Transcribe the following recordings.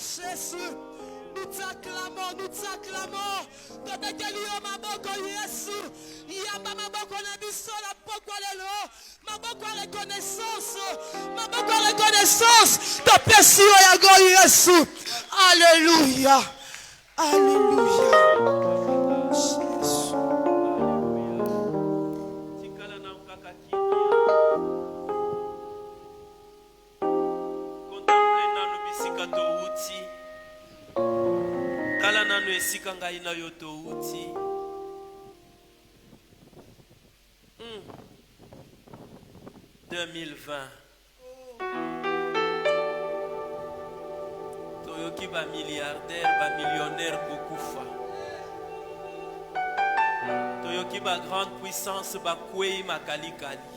Jésus, nous t'acclamons, nous t'acclamons. Quand tu es lié, ma bonne Jésus, il y a ma bonne ambition, la bonne reconnaissance, ma bonne reconnaissance. Ta personne est Jésus. Alléluia, alléluia. Jésus. Tala nanu esika ngai na yo touti. 2020 toyoki ba milliardaire, ba millionnaire kokufa. Toyoki ba grande puissance ba kwei makalikali.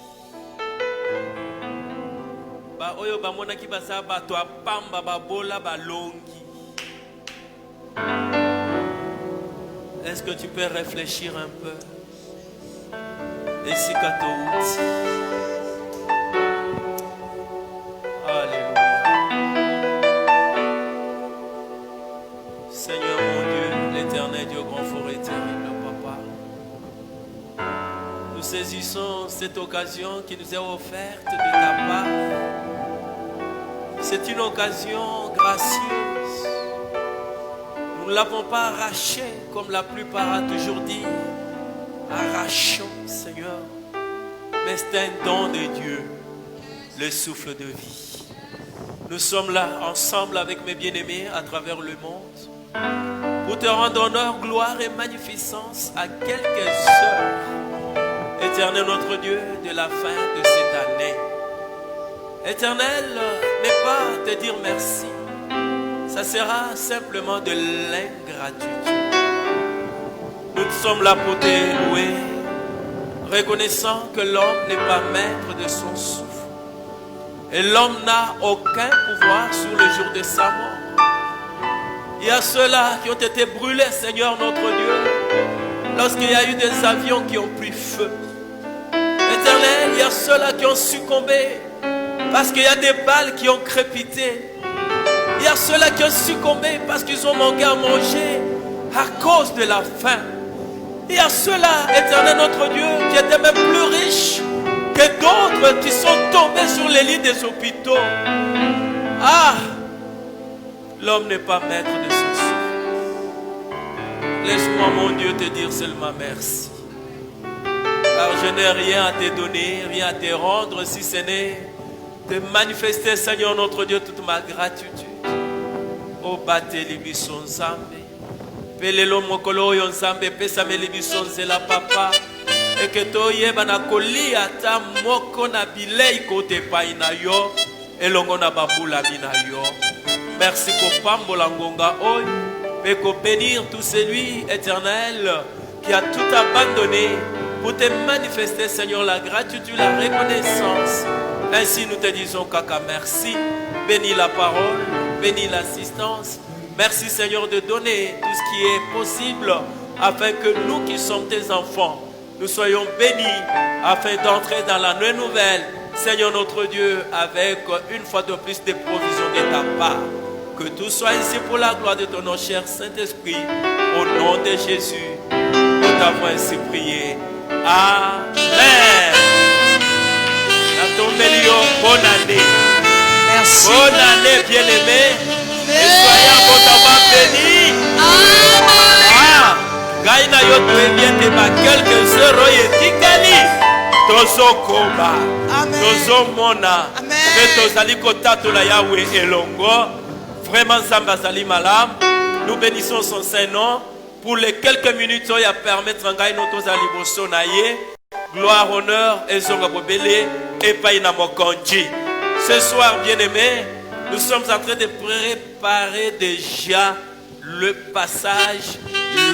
Ba oyo ba monaki baza bato apamba babola balongi. Est-ce que tu peux réfléchir un peu? Et si Katouti. Alléluia. Seigneur mon Dieu, l'éternel Dieu grand fort et terrible, Papa. Nous saisissons cette occasion qui nous est offerte de ta part. C'est une occasion gracieuse. Nous ne l'avons pas arraché comme la plupart a toujours dit. Arrachons, Seigneur. Mais c'est un don de Dieu, le souffle de vie. Nous sommes là ensemble avec mes bien-aimés à travers le monde pour te rendre honneur, gloire et magnificence à quelques heures. Éternel notre Dieu, de la fin de cette année. Éternel, n'est pas te dire merci. Ça sera simplement de l'ingratitude. Nous sommes là pour te louer, reconnaissant que l'homme n'est pas maître de son souffle. Et l'homme n'a aucun pouvoir sur le jour de sa mort. Il y a ceux-là qui ont été brûlés, Seigneur notre Dieu, lorsqu'il y a eu des avions qui ont pris feu. Éternel, il y a ceux-là qui ont succombé parce qu'il y a des balles qui ont crépité. Il y a ceux-là qui ont succombé parce qu'ils ont manqué à manger à cause de la faim. Il y a ceux-là, éternel notre Dieu, qui étaient même plus riches que d'autres qui sont tombés sur les lits des hôpitaux. Ah, l'homme n'est pas maître de son souffle. Laisse-moi, mon Dieu, te dire seulement merci. Car je n'ai rien à te donner, rien à te rendre, si ce n'est de manifester, Seigneur notre Dieu, toute ma gratitude. O bateli biso nzambe pelelo mokolo oyo nzambe pesa meli biso nzela papa eke toyeba na kolia ata moko na bilei kote epai na yo elongo na babulami na yo. Merci kopambola ngonga oyo pe bénir tout celui éternel qui a tout abandonné pour te manifester, Seigneur, la gratitude, la reconnaissance. Ainsi nous te disons kaka merci. Bénis la parole, bénis l'assistance. Merci, Seigneur, de donner tout ce qui est possible afin que nous qui sommes tes enfants, nous soyons bénis afin d'entrer dans la nouvelle, Seigneur notre Dieu, avec une fois de plus des provisions de ta part. Que tout soit ainsi pour la gloire de ton nom, cher Saint-Esprit. Au nom de Jésus, nous t'avons ainsi prié. Amen. À ton milieu, bonne année. Merci. Bonne année, bien-aimés. Et soyez abondamment bénis. Epai na yo toyebi ba quelques heures etikali. Tozokoba. Amen. Tozomona. Amen. Et tozali kotatola Yahweh elongo. Vraiment Zamba zali malam. Nous bénissons son Saint-Nom. Pour les quelques minutes, il y a permettre à notre aliboso naie. Gloire, honneur, et zongabobele, et païna mokonji. Ce soir, bien-aimés, nous sommes en train de préparer déjà le passage,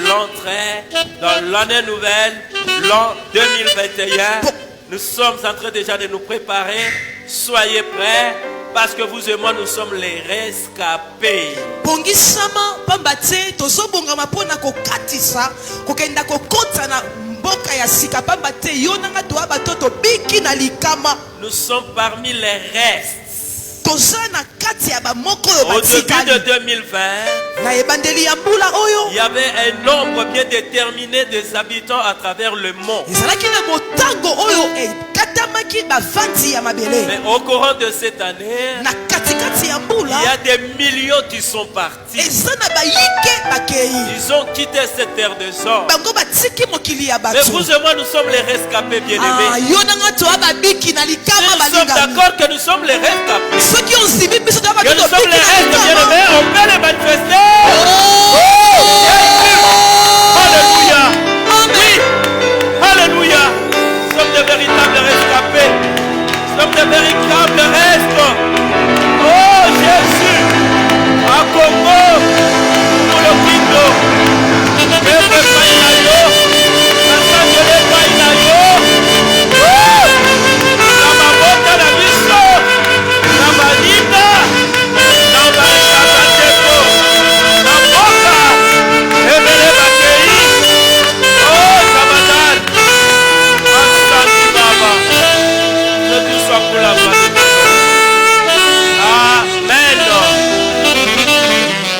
l'entrée dans l'année nouvelle, l'an 2021. Nous sommes en train déjà de nous préparer. Soyez prêts. Parce que vous et moi, nous sommes les rescapés. Bongisama pambate tozo bongama pona ko katisa ko kenda ko kota na mboka ya sika pambate yonanga to abatoto biki na likama. Nous sommes parmi les restes. Tozana kati ya ba moko yo Au début batikali. de 2020, Na ebandeli ya mbula oyo. il y avait un nombre bien déterminé des habitants à travers le monde. Ezalaki na motango oyo katamaki bavandi ya mabele. Mais au courant de cette année, Na katikati ya il mbula. y a des millions qui sont partis. Ezana bayike bakei. Ils ont quitté cette terre des hommes. Bango batiki mokili ya Mais batu. vous et moi, nous sommes les rescapés bien-aimés. Yonanga to ababiki na likama Nous sommes balinga. d'accord que nous sommes les rescapés. Soki on zimi biso to Que abatoto nous sommes les biki na restes likama. bien-aimés. On peut les manifester. Alléluia. Oui. Alléluia. Nous sommes des véritables rescapés. Nous sommes des véritables restes. Oh Jésus. À Congo. Pour le Kindo. Ebe Painayo. Nasangele Painayo. Namabota na biso. Namalinda. Namalinda. Namoka. Ebele Bakei. Oh Sabadan. Asante Baba. Que tu sois pour la gloire de Dieu. Amen.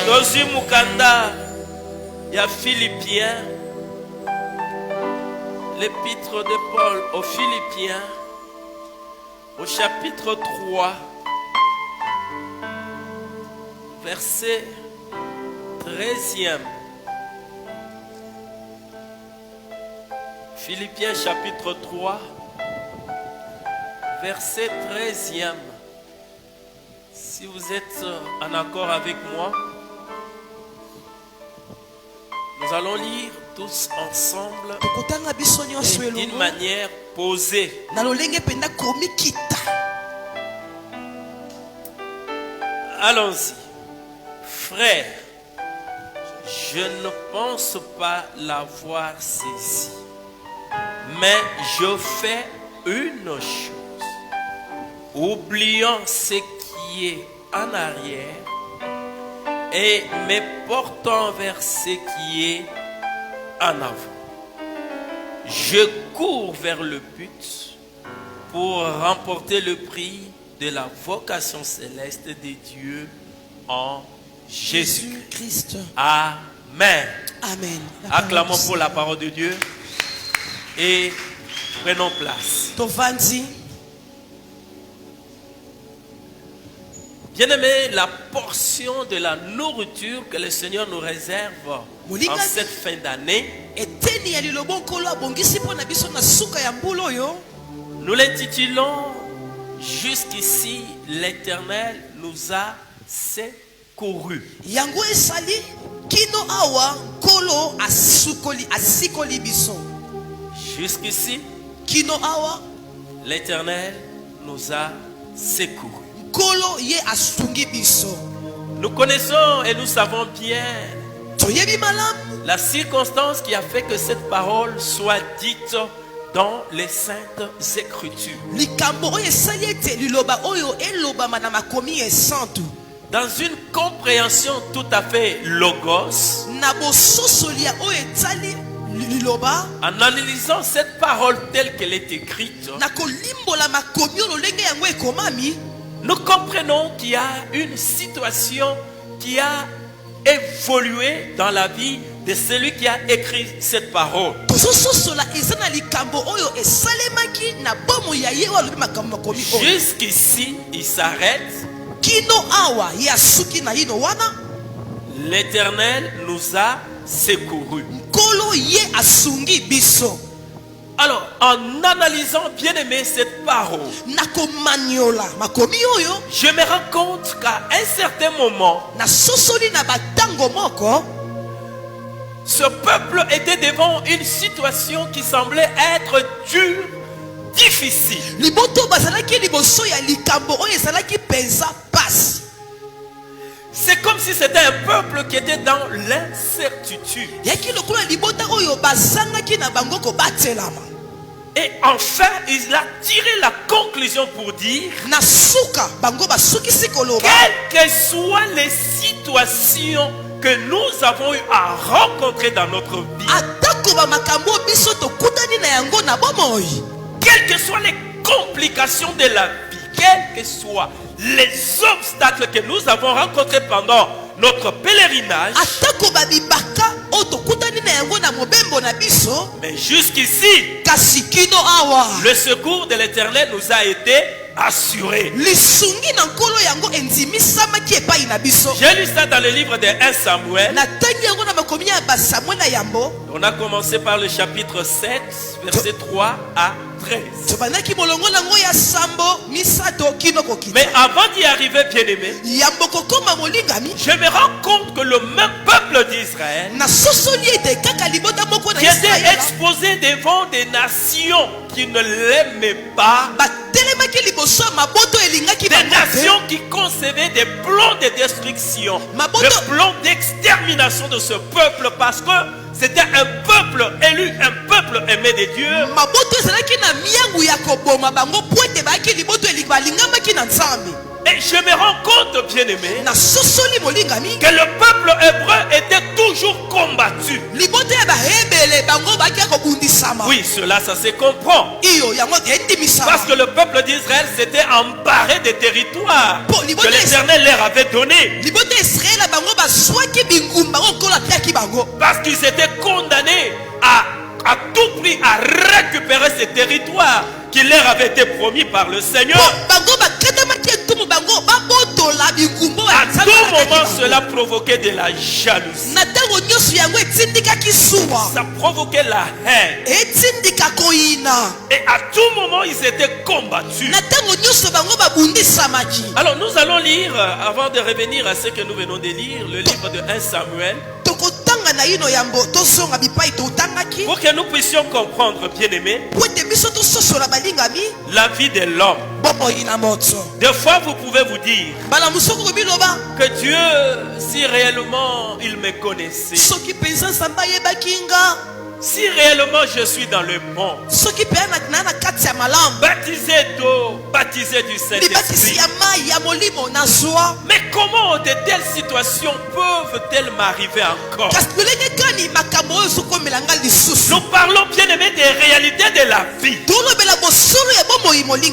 Dosi Mukanda. Il y a Philippiens. L'épître de Paul aux Philippiens. Au chapitre 3. Verset 13e. Philippiens chapitre 3, verset 13e. Si vous êtes en accord avec moi, nous allons lire tous ensemble Tokotanga biso nyonso et d'une elongo. manière posée. Na lolenge penda komi kita. Allons-y. Frères, je ne pense pas l'avoir saisi, mais je fais une chose, oubliant ce qui est en arrière et me portant vers ce qui est en avant. Je cours vers le but pour remporter le prix de la vocation céleste des dieux en Jésus-Christ. Christ. Amen. Amen. La parole Acclamons du pour la parole de Dieu et prenons place. Tovandi. Bien-aimés, la portion de la nourriture que le Seigneur nous réserve en cette fin d'année, Eteni ya lilobo nkolo abongisi mpo na biso na suka ya mbula oyo. nous l'intitulons Jusqu'ici, l'Éternel nous a secourus. Yango esali kino awa nkolo asikoli biso. Jusqu'ici, Kino awa l'Éternel nous a secourus. nkolo ye asungi biso. Nous connaissons et nous savons bien Toyebi malamu. la circonstance qui a fait que cette parole soit dite dans les saintes écritures. Likambo oyo esali ete liloba oyo elobama na makomi esantu. Dans une compréhension tout à fait logos, Na bososoli ya oyo etali liloba. en analysant cette parole telle qu'elle est écrite, Na kolimbola makomi oyo lolenge yango ekomami. nous comprenons qu'il y a une situation qui a évolué dans la vie de celui qui a écrit cette parole. Tozososola eza na likambo oyo esalemaki na bomo ya ye oyo alobi makambo makomi oyo. Jusqu'ici, il s'arrête. Kino awa ye asuki na yino wana. L'Éternel nous a secourus. Nkolo nkolo ye asungi biso. Alors, en analysant bien aimé cette parole, je me rends compte qu'à un certain moment, ce peuple était devant une situation qui semblait être dure, difficile. C'est comme si c'était un peuple qui était dans l'incertitude. Et enfin, il a tiré la conclusion pour dire, quelles que soient les situations que nous avons eu à rencontrer dans notre vie, quelles que soient les complications de la vie, quelles que soient les obstacles que nous avons rencontrés pendant notre pèlerinage, mais jusqu'ici, le secours de l'Éternel nous a été assuré. J'ai lu ça dans le livre de 1 Samuel. On a commencé par le chapitre 7, verset 3 à 13. Mais avant d'y arriver, bien-aimé, je me rends compte que le même peuple d'Israël, qui était exposé devant des nations qui ne l'aimaient pas, des nations qui concevaient des plans de destruction, des plans d'extermination de ce peuple, parce que c'était un peuple élu, un peuple aimé de Dieu. Et je me rends compte, bien-aimé, que le peuple hébreu était toujours combattu. Oui, cela, ça se comprend. Parce que le peuple d'Israël s'était emparé des territoires que l'Éternel leur avait donnés. Parce qu'ils étaient condamnés à tout prix à récupérer ces territoires qui leur avaient été promis par le Seigneur. À tout moment, cela provoquait de la jalousie. Ça provoquait la haine. Et à tout moment, ils étaient combattus. Alors nous allons lire, avant de revenir à ce que nous venons de lire, le livre de 1 Samuel. Pour que nous puissions comprendre, bien-aimés, la vie de l'homme. Des fois, vous pouvez vous dire que Dieu, si réellement il me connaissait, si réellement je suis dans le bon, baptisé du Saint-Esprit, mais comment de telles situations peuvent-elles m'arriver encore? Nous parlons, bien aimé, des réalités de la vie.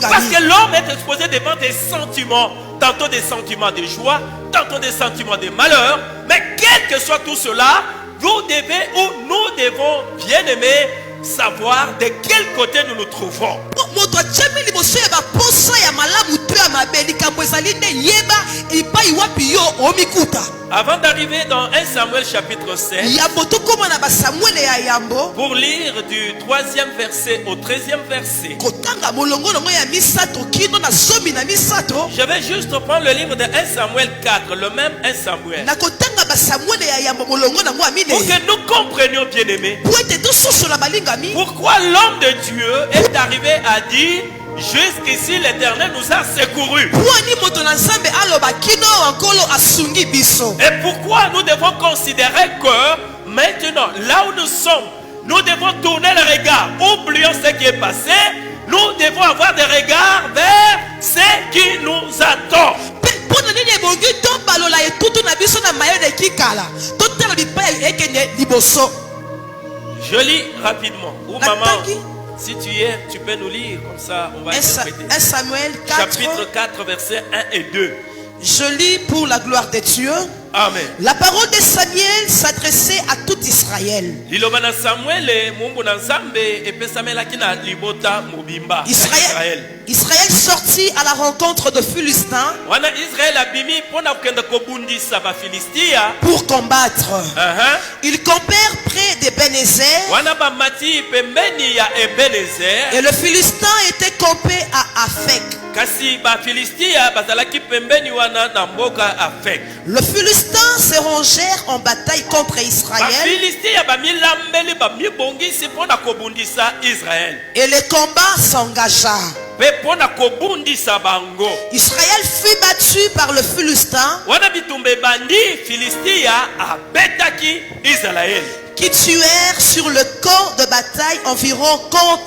Parce que l'homme est exposé devant des sentiments, tantôt des sentiments de joie, tantôt des sentiments de malheur, mais quel que soit tout cela, vous devez ou nous devons, bien aimer, savoir de quel côté nous nous trouvons. Avant d'arriver dans 1 Samuel chapitre 7, pour lire du 3e verset au 13e verset, je vais juste prendre le livre de 1 Samuel 4, le même 1 Samuel, pour que nous comprenions, bien aimés, pourquoi l'homme de Dieu est arrivé à dire: jusqu'ici l'Éternel nous a secourus. Et pourquoi nous devons considérer que maintenant, là où nous sommes, nous devons tourner le regard, oublions ce qui est passé, nous devons avoir des regards vers ce qui nous attend. Je lis rapidement. Ou maman, si tu y es, tu peux nous lire, comme ça on va interpréter. 1 Samuel 4, chapitre 4, versets 1 et 2. Je lis pour la gloire de Dieu. Amen. La parole de Samuel s'adressait à tout Israël. Israël sortit à la rencontre de Philistins wana Israël abimi pona kenda kobundisa ba Filistia pour combattre. Ils campèrent près d'Ebenezer wana ba mati pembeni ya Ebenezer et le Philistin était campé à Afek. kasi ba Filistia bazalaki pembeni wana na mboka Afek. Le Philistin se rangèrent en bataille contre Ba Israël Filistia ba milambeli ba mibongisi pona kobundisa Israël. et le combat s'engagea. Pe pona kobundisa bango. Israël fut battu par le Philistin Wana bitumbe bandi Filistia abetaki Israël. qui tuèrent sur le camp de bataille environ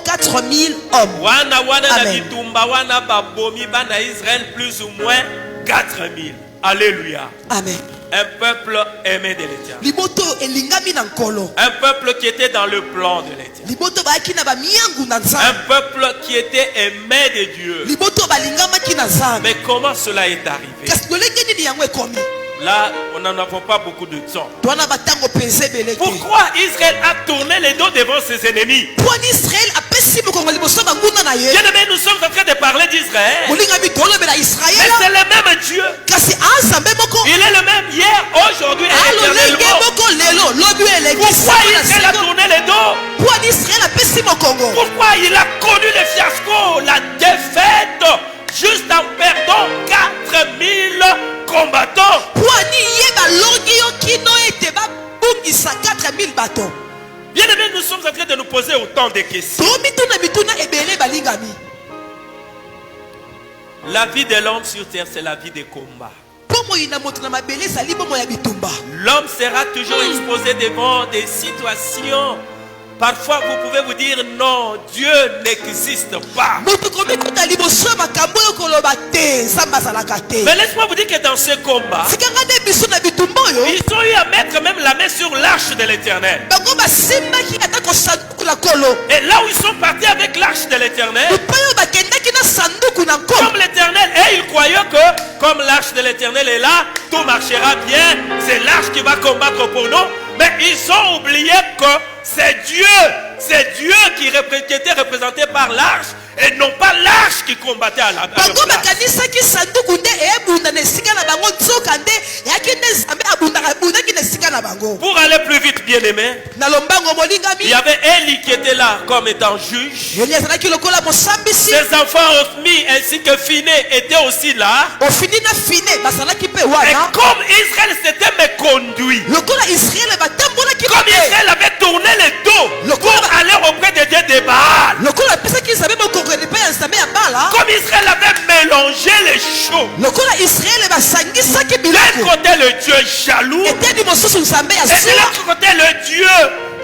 4000 hommes. Wana na Amen. bitumba wana babomi bana Israël plus ou moins 4000. Alléluia. Amen. Un peuple aimé de l'Éternel. Liboto elingami na nkolo. Un peuple qui était dans le plan de l'Éternel. Liboto baaki na ba miyangu na Un nzambe. peuple qui était aimé de Dieu. Liboto balingamaki na nzambe. Mais comment cela est arrivé? Kasi lolenge nini yango ekomi? Là, on n'en a pas beaucoup de temps. Twana batango penze beleke. Pourquoi Israël a tourné les dos devant ses ennemis? Pwani Israël apesi mokongo liboso banguna na ye. Bien aimé, nous sommes en train de parler d'Israël. Molingami tolobela Mais Israël. c'est le même Dieu. Kasi azambe moko. Il est le même hier, aujourd'hui et Alolenge éternellement. moko lelo lobi eleki. Pourquoi Israël a tourné les dos? Pwani Israël apesi mokongo. Pourquoi il a connu le fiasco, la défaite, juste en perdant 4000 combattants? Pwani yeba longi yo kino ete ba bungisa 4000 bateaux. Bien aimé, nous sommes en train de nous poser autant de questions. To mituna mituna ebele balingami. La vie de l'homme sur terre, c'est la vie des combats. Pomo ina moto na mabele sali bomo ya bitumba. L'homme sera toujours exposé devant des situations. Parfois, vous pouvez vous dire non, Dieu n'existe pas. Moto komi kuta liboso makambo yo koloba te, nzambe azalaka te. Mais laisse-moi vous dire que dans ce combat, Sikanga de biso na bitumba oyo. ils ont eu à mettre même la main sur l'arche de l'Éternel. Bango basimbaki ata kosanduku na kolo. Et là où ils sont partis avec l'arche de l'Éternel, Lupa oyo bakendaki na sanduku na nkolo. comme l'Éternel, et ils croyaient que comme l'arche de l'Éternel est là, tout marchera bien, c'est l'arche qui va combattre pour nous. Mais ils ont oublié que c'est Dieu qui était représenté par l'arche et non pas l'arche qui combattait à la Bango place. bakanisaki sanduku nde ebunda na esika na bango nzoka nde yaki nde nzambe abundaki na esika na bango. Pour aller plus vite, bien aimé, Na lombango il molingami. y avait Élie qui était là comme étant juge. Eli azalaki lokola mosambisi. Ses enfants Othni ainsi que Phiné étaient aussi là. Ofini na fine bazalaki pe Et wana. comme Israël s'était méconduit, Lokola Israël batambolaki comme mabe. Israël avait tourné les dos pour aller auprès de Dieu de Baal, Lokola apesaki nzambe mokongo epai ya nzambe ya bala. comme Israël avait mélangé les choses, Lokola Israël basangisaki d'un biloko. côté le Dieu jaloux, Eteni mosusu nzambe ya et de sila. l'autre côté le Dieu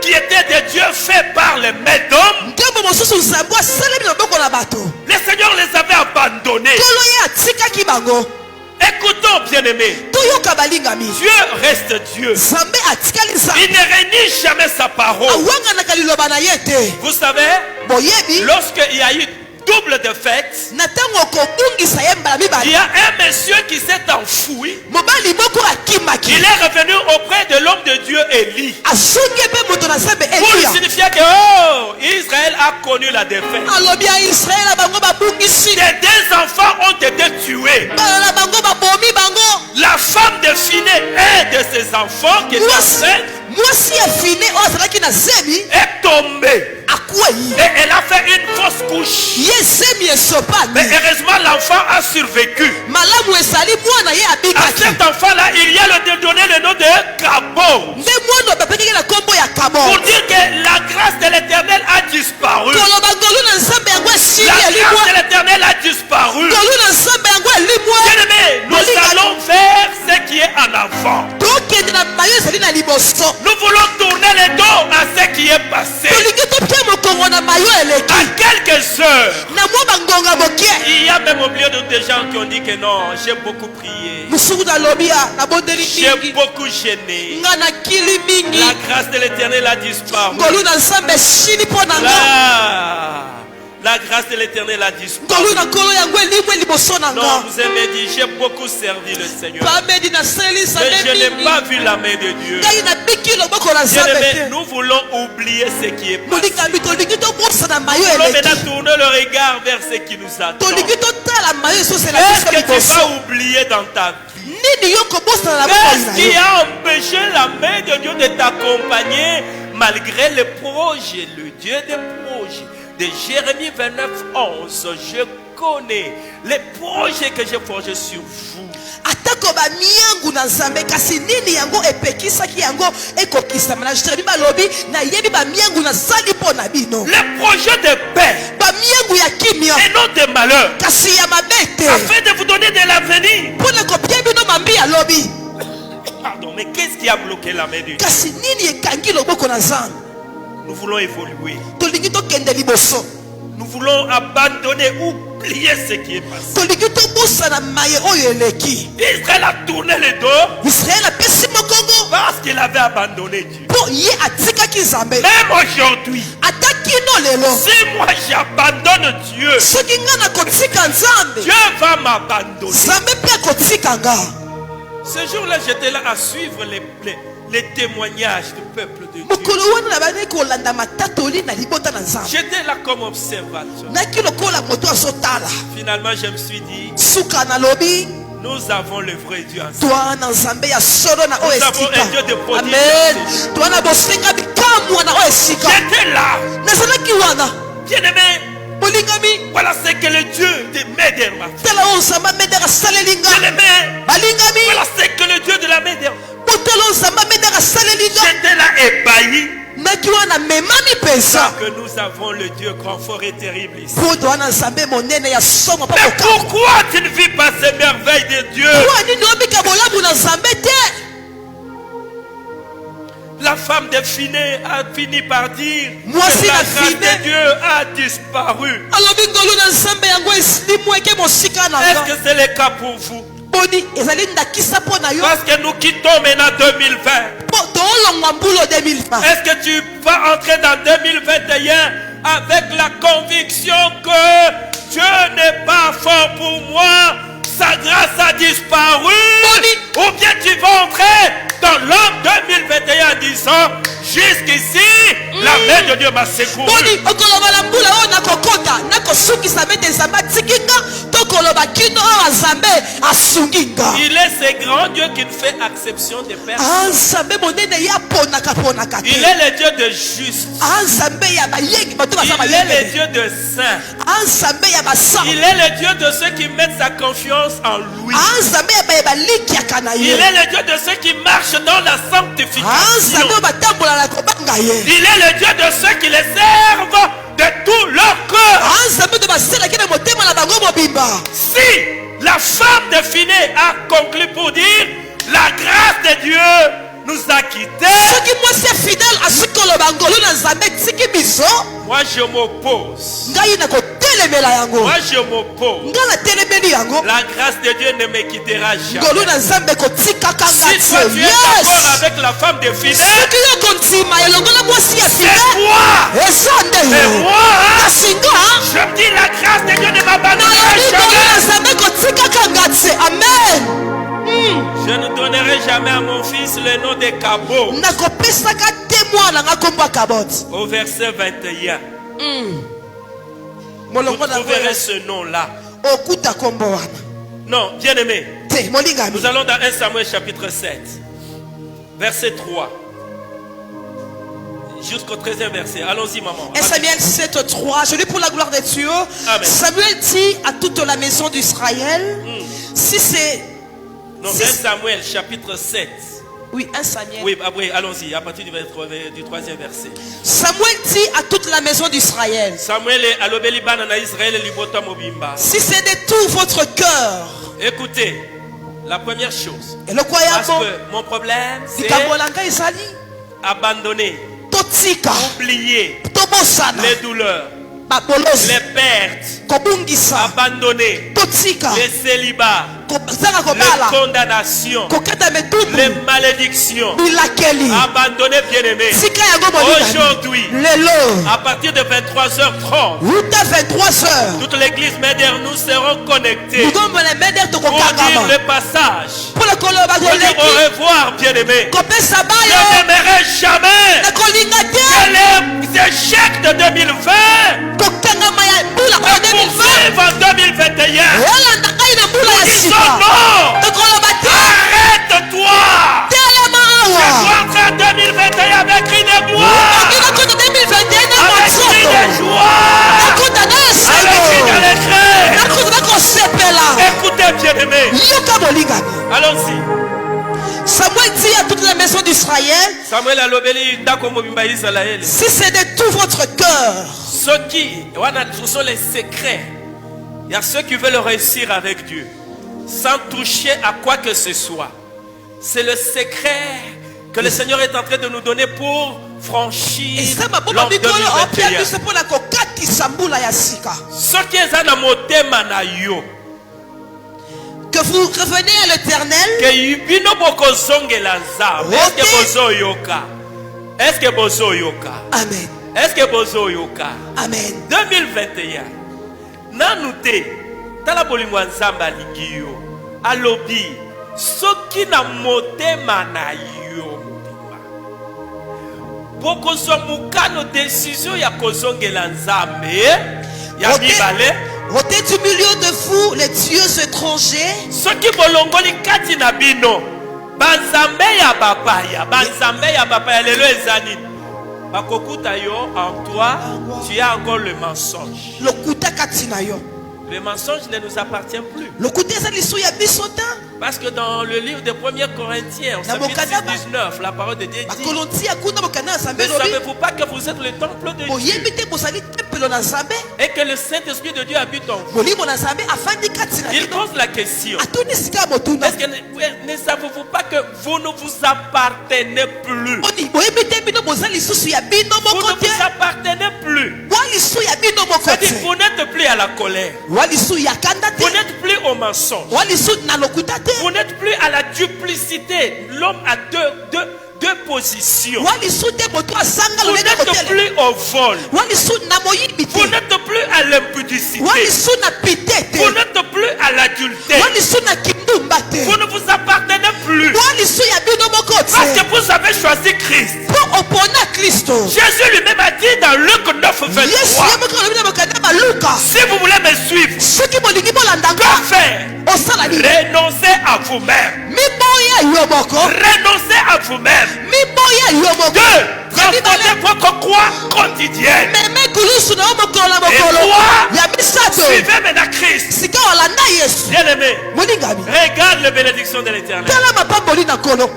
qui était des dieux faits par les Médom, Ngambo mosusu nzambe asalemi na maboko na bato. le Seigneur les avait abandonnés. Kolo ye atikaki bango. Écoutons, bien-aimés, Toyoka balingami. Dieu reste Dieu. Nzambe atikali Il nzambe. ne renie jamais sa parole. Awanganaka liloba na ye te. Vous savez, Boyebi. lorsqu'il y a eu double défaite, Na ntango okobungisa ye mbala il mibale. y a un monsieur qui s'est enfoui. Mobali moko akimaki. Il est revenu auprès de l'homme de Dieu Élie Azongi mpe moto na nzambe pour lui Eliya. signifier que oh, Israël a connu la défaite. Alobi ya Israël bango babungisi. Des deux enfants ont été tués. Bana na bango babomi bango. La femme de Phiné, un de ses enfants qui était enceinte, Mwasi ya fine oyo azalaki na zemi est tombée. akwei. Et elle a fait une fausse couche. Ye zemi Mais esopani. heureusement, l'enfant a survécu. Malamu esali mwana ye À abikaki. cet enfant-là, il y a donné le nom de Gabon. Nde mwana bapekaki na nkombo ya Pour Kabon. dire que la grâce de l'Éternel a disparu. Koloba ngolu na nzambe yango esili La grâce de elimwa. l'Éternel a disparu. Ngolu na nzambe yango elimwa. Bien-aimés, nous allons vers ce qui est en avant. Tokende na mayo ezali na liboso. Nous voulons tourner les dos à ce qui est passé. Tolingi topia mokongo na mayo eleki. À quelques heures, Na mwa bangonga mokie. il y a même au milieu de des gens qui ont dit que non, j'ai beaucoup prié. Mosuku nalobi ya nabondeli J'ai mingi. beaucoup gêné. Nga nakili mingi. La grâce de l'Éternel a disparu. Ngolu na nzambe esili mpo na nga. La grâce de l'Éternel a disparu. Ngolu na nkolo yango elimwe liboso na Non, nga. vous avez dit, j'ai beaucoup servi le Seigneur. Pamedi na seli Mais nzambe je n'ai mingi. pas vu la main de Dieu. Ngai nabiki Bien-aimés, nous voulons oublier ce qui est passé. Nous voulons maintenant tourner le regard vers ce qui nous attend. Qu'est-ce que tu vas oublier dans ta vie? Qu'est-ce qui a empêché la main de Dieu de t'accompagner malgré les projets, le Dieu des projets? De Jérémie 29, 11, je connais les projets que j'ai forgés sur vous. Les projets de paix et non de malheur, afin de vous donner de l'avenir. Pardon, mais qu'est-ce qui a bloqué la main de Dieu? Nous voulons évoluer. Nous voulons abandonner, oublier ce qui est passé. Israël a tourné le dos parce qu'il avait abandonné Dieu. Même aujourd'hui, si moi j'abandonne Dieu, Dieu va m'abandonner. Ce jour-là, j'étais là à suivre les témoignages du peuple de Dieu. J'étais là comme observateur. Finalement, je me suis dit, nous avons le vrai Dieu ensemble. Nous avons un Dieu de prodigation. J'étais là. Bien-aimé, voilà ce que le Dieu de Médère m'a fait. Bien-aimé, voilà ce que le Dieu de la Médère. J'étais là ébahi. Que nous avons le Dieu grand, fort et terrible ici. Mais pourquoi tu ne vis pas ces merveilles de Dieu? La femme de Finé a fini par dire que la grâce de Dieu a disparu. Est-ce que c'est le cas pour vous? Parce que nous quittons maintenant 2020. Est-ce que tu vas entrer dans 2021 avec la conviction que Dieu n'est pas fort pour moi, sa grâce a disparu? Ou bien tu vas entrer dans l'an 2021 en disant, jusqu'ici, la main de Dieu m'a secouru. Il est ce grand Dieu qui ne fait exception de personne. Il est le Dieu de juste. Il est le Dieu de saint. Il est le Dieu de ceux qui mettent sa confiance en lui. Il est le Dieu de ceux qui marchent dans la sanctification. Il est le Dieu de ceux qui les servent de tout leur cœur. Si la femme de Finé a conclu pour dire, la grâce de Dieu nous a quittés, moi je m'oppose. Moi je m'oppose. La grâce de Dieu ne me quittera jamais. Si toi tu es d'accord avec la femme de Finé, c'est toi. Et moi, je dis la grâce de Dieu ne m'abandonnera jamais. Amen. Je ne donnerai jamais à mon fils le nom de Cabot. Au verset 21. Vous trouverez ce nom-là. Non, bien aimé. Nous allons dans 1 Samuel chapitre 7. Verset 3. Jusqu'au 13e verset. Allons-y, maman. 1 Samuel 7, 3. Je lis pour la gloire de Dieu. Amen. Samuel dit à toute la maison d'Israël, si c'est... Non, 1 Samuel chapitre 7. Oui, 1 Samuel. Oui, allons-y, à partir du 3e verset. Samuel dit à toute la maison d'Israël, si c'est de tout votre cœur. Écoutez, la première chose. Parce que mon problème, c'est abandonner, oublier les douleurs, les pertes, abandonner les célibats, les condamnations, les malédictions, abandonner, bien-aimé. Aujourd'hui, à partir de 23h30, toute l'église Médère, nous serons connectés pour dire le passage, pour dire au revoir, bien-aimé. bien-aimé. kopesa Je bayo n'aimerai jamais nakolinga te que les échecs de 2020 kokangama ya mbula me kwa 2020 poursuivent en 2021. olanda ngai na mbula ya Ils sont sika morts. tokoloba te Arrête-toi. telema Je awa dois entrer en 2021 avec cri de gloire, okokota 2021 na avec cri mosoto de joie, nakota na avec cri esengo d'allégresse. nakota nakosepela Écoutez, bien-aimés. yoka bolingami. Allons-y. Samuel dit à toute la maison d'Israël, Samuel alobeli ndako mobimba ya Israël. si c'est de tout votre cœur, Ceux qui, ce sont les secrets. Il y a ceux qui veulent réussir avec Dieu sans toucher à quoi que ce soit. C'est le secret que le Seigneur est en train de nous donner pour franchir l'an 2021. Ceux qui sont dans mon thème na yo, que vous revenez à l'éternel, que bino boko zongela nzambe. Est-ce que bozo yoka? Est-ce que bozo yoka? amen, Est-ce que bozo yoka? amen. 2021 nanu te tala bolingo ya nzambe alingi yo alobi soki na motema na yo mobimba bokozwa mokano desizio ya kozongela nzambe ya mibale. Ôtez du milieu de vous les dieux étrangers, soki bolongoli kati na bino banzambe ya bapaya, banzambe ya bapaya lelo eza nini? Bakokuta yo en toi, tu as encore le mensonge. lokuta katina yo. Le mensonge ne nous appartient plus. Lokuta eza lisu ya bisota. Parce que dans le livre de 1 Corinthiens, au chapitre 6-19, la parole de Dieu dit: bakolonti ya kuna bokana nzambe ne lobi savez-vous pas que vous êtes le temple de Dieu boyebi te bozali tempelo na nzambe et que le Saint-Esprit de Dieu habite en vous? molimo na nzambe afandi kati na Il bino pose la question: atuni sika ya motuna est-ce que ne savez-vous pas que vous ne vous appartenez plus? oni boyebi te bino boza lisusu ya bino Vous moko ne te vous appartenez plus. wa lisu ya bino moko C'est-à-dire, te vous n'êtes plus à la colère. wa lisu ya kanda Vous te n'êtes plus au mensonge. wa lisu na lokuta te Vous n'êtes plus à la duplicité. L'homme a deux positions. wa lisu te moto asanga Vous lolenge n'êtes kotele plus au vol. wa lisu na moyibi Vous te n'êtes plus à l'impudicité. wa lisu na pite te Vous n'êtes plus à l'adultère. wa lisu na kindumba te Vous ne vous appartenez plus. wa lisu ya bino moko Parce te que vous avez choisi Christ. mpo opona kristo Jésus lui-même a dit dans Luc 9, yesu 23, ye moko alobi na mokanda baluka si vous voulez me suivre, soki bolingi bolandanga que faire? osala nini Renoncez à vous-même. miboya yo moko Renoncez à vous-même. miboya yo moko Deux, ya mibale transportez votre croix quotidienne. meme kulusu na yo mokolo na Et mokolo toi, ya misato suivez maintenant Christ. sika olanda yesu Bien-aimé, molingami regarde les bénédictions de l'Éternel. tala mapamboli na nkolo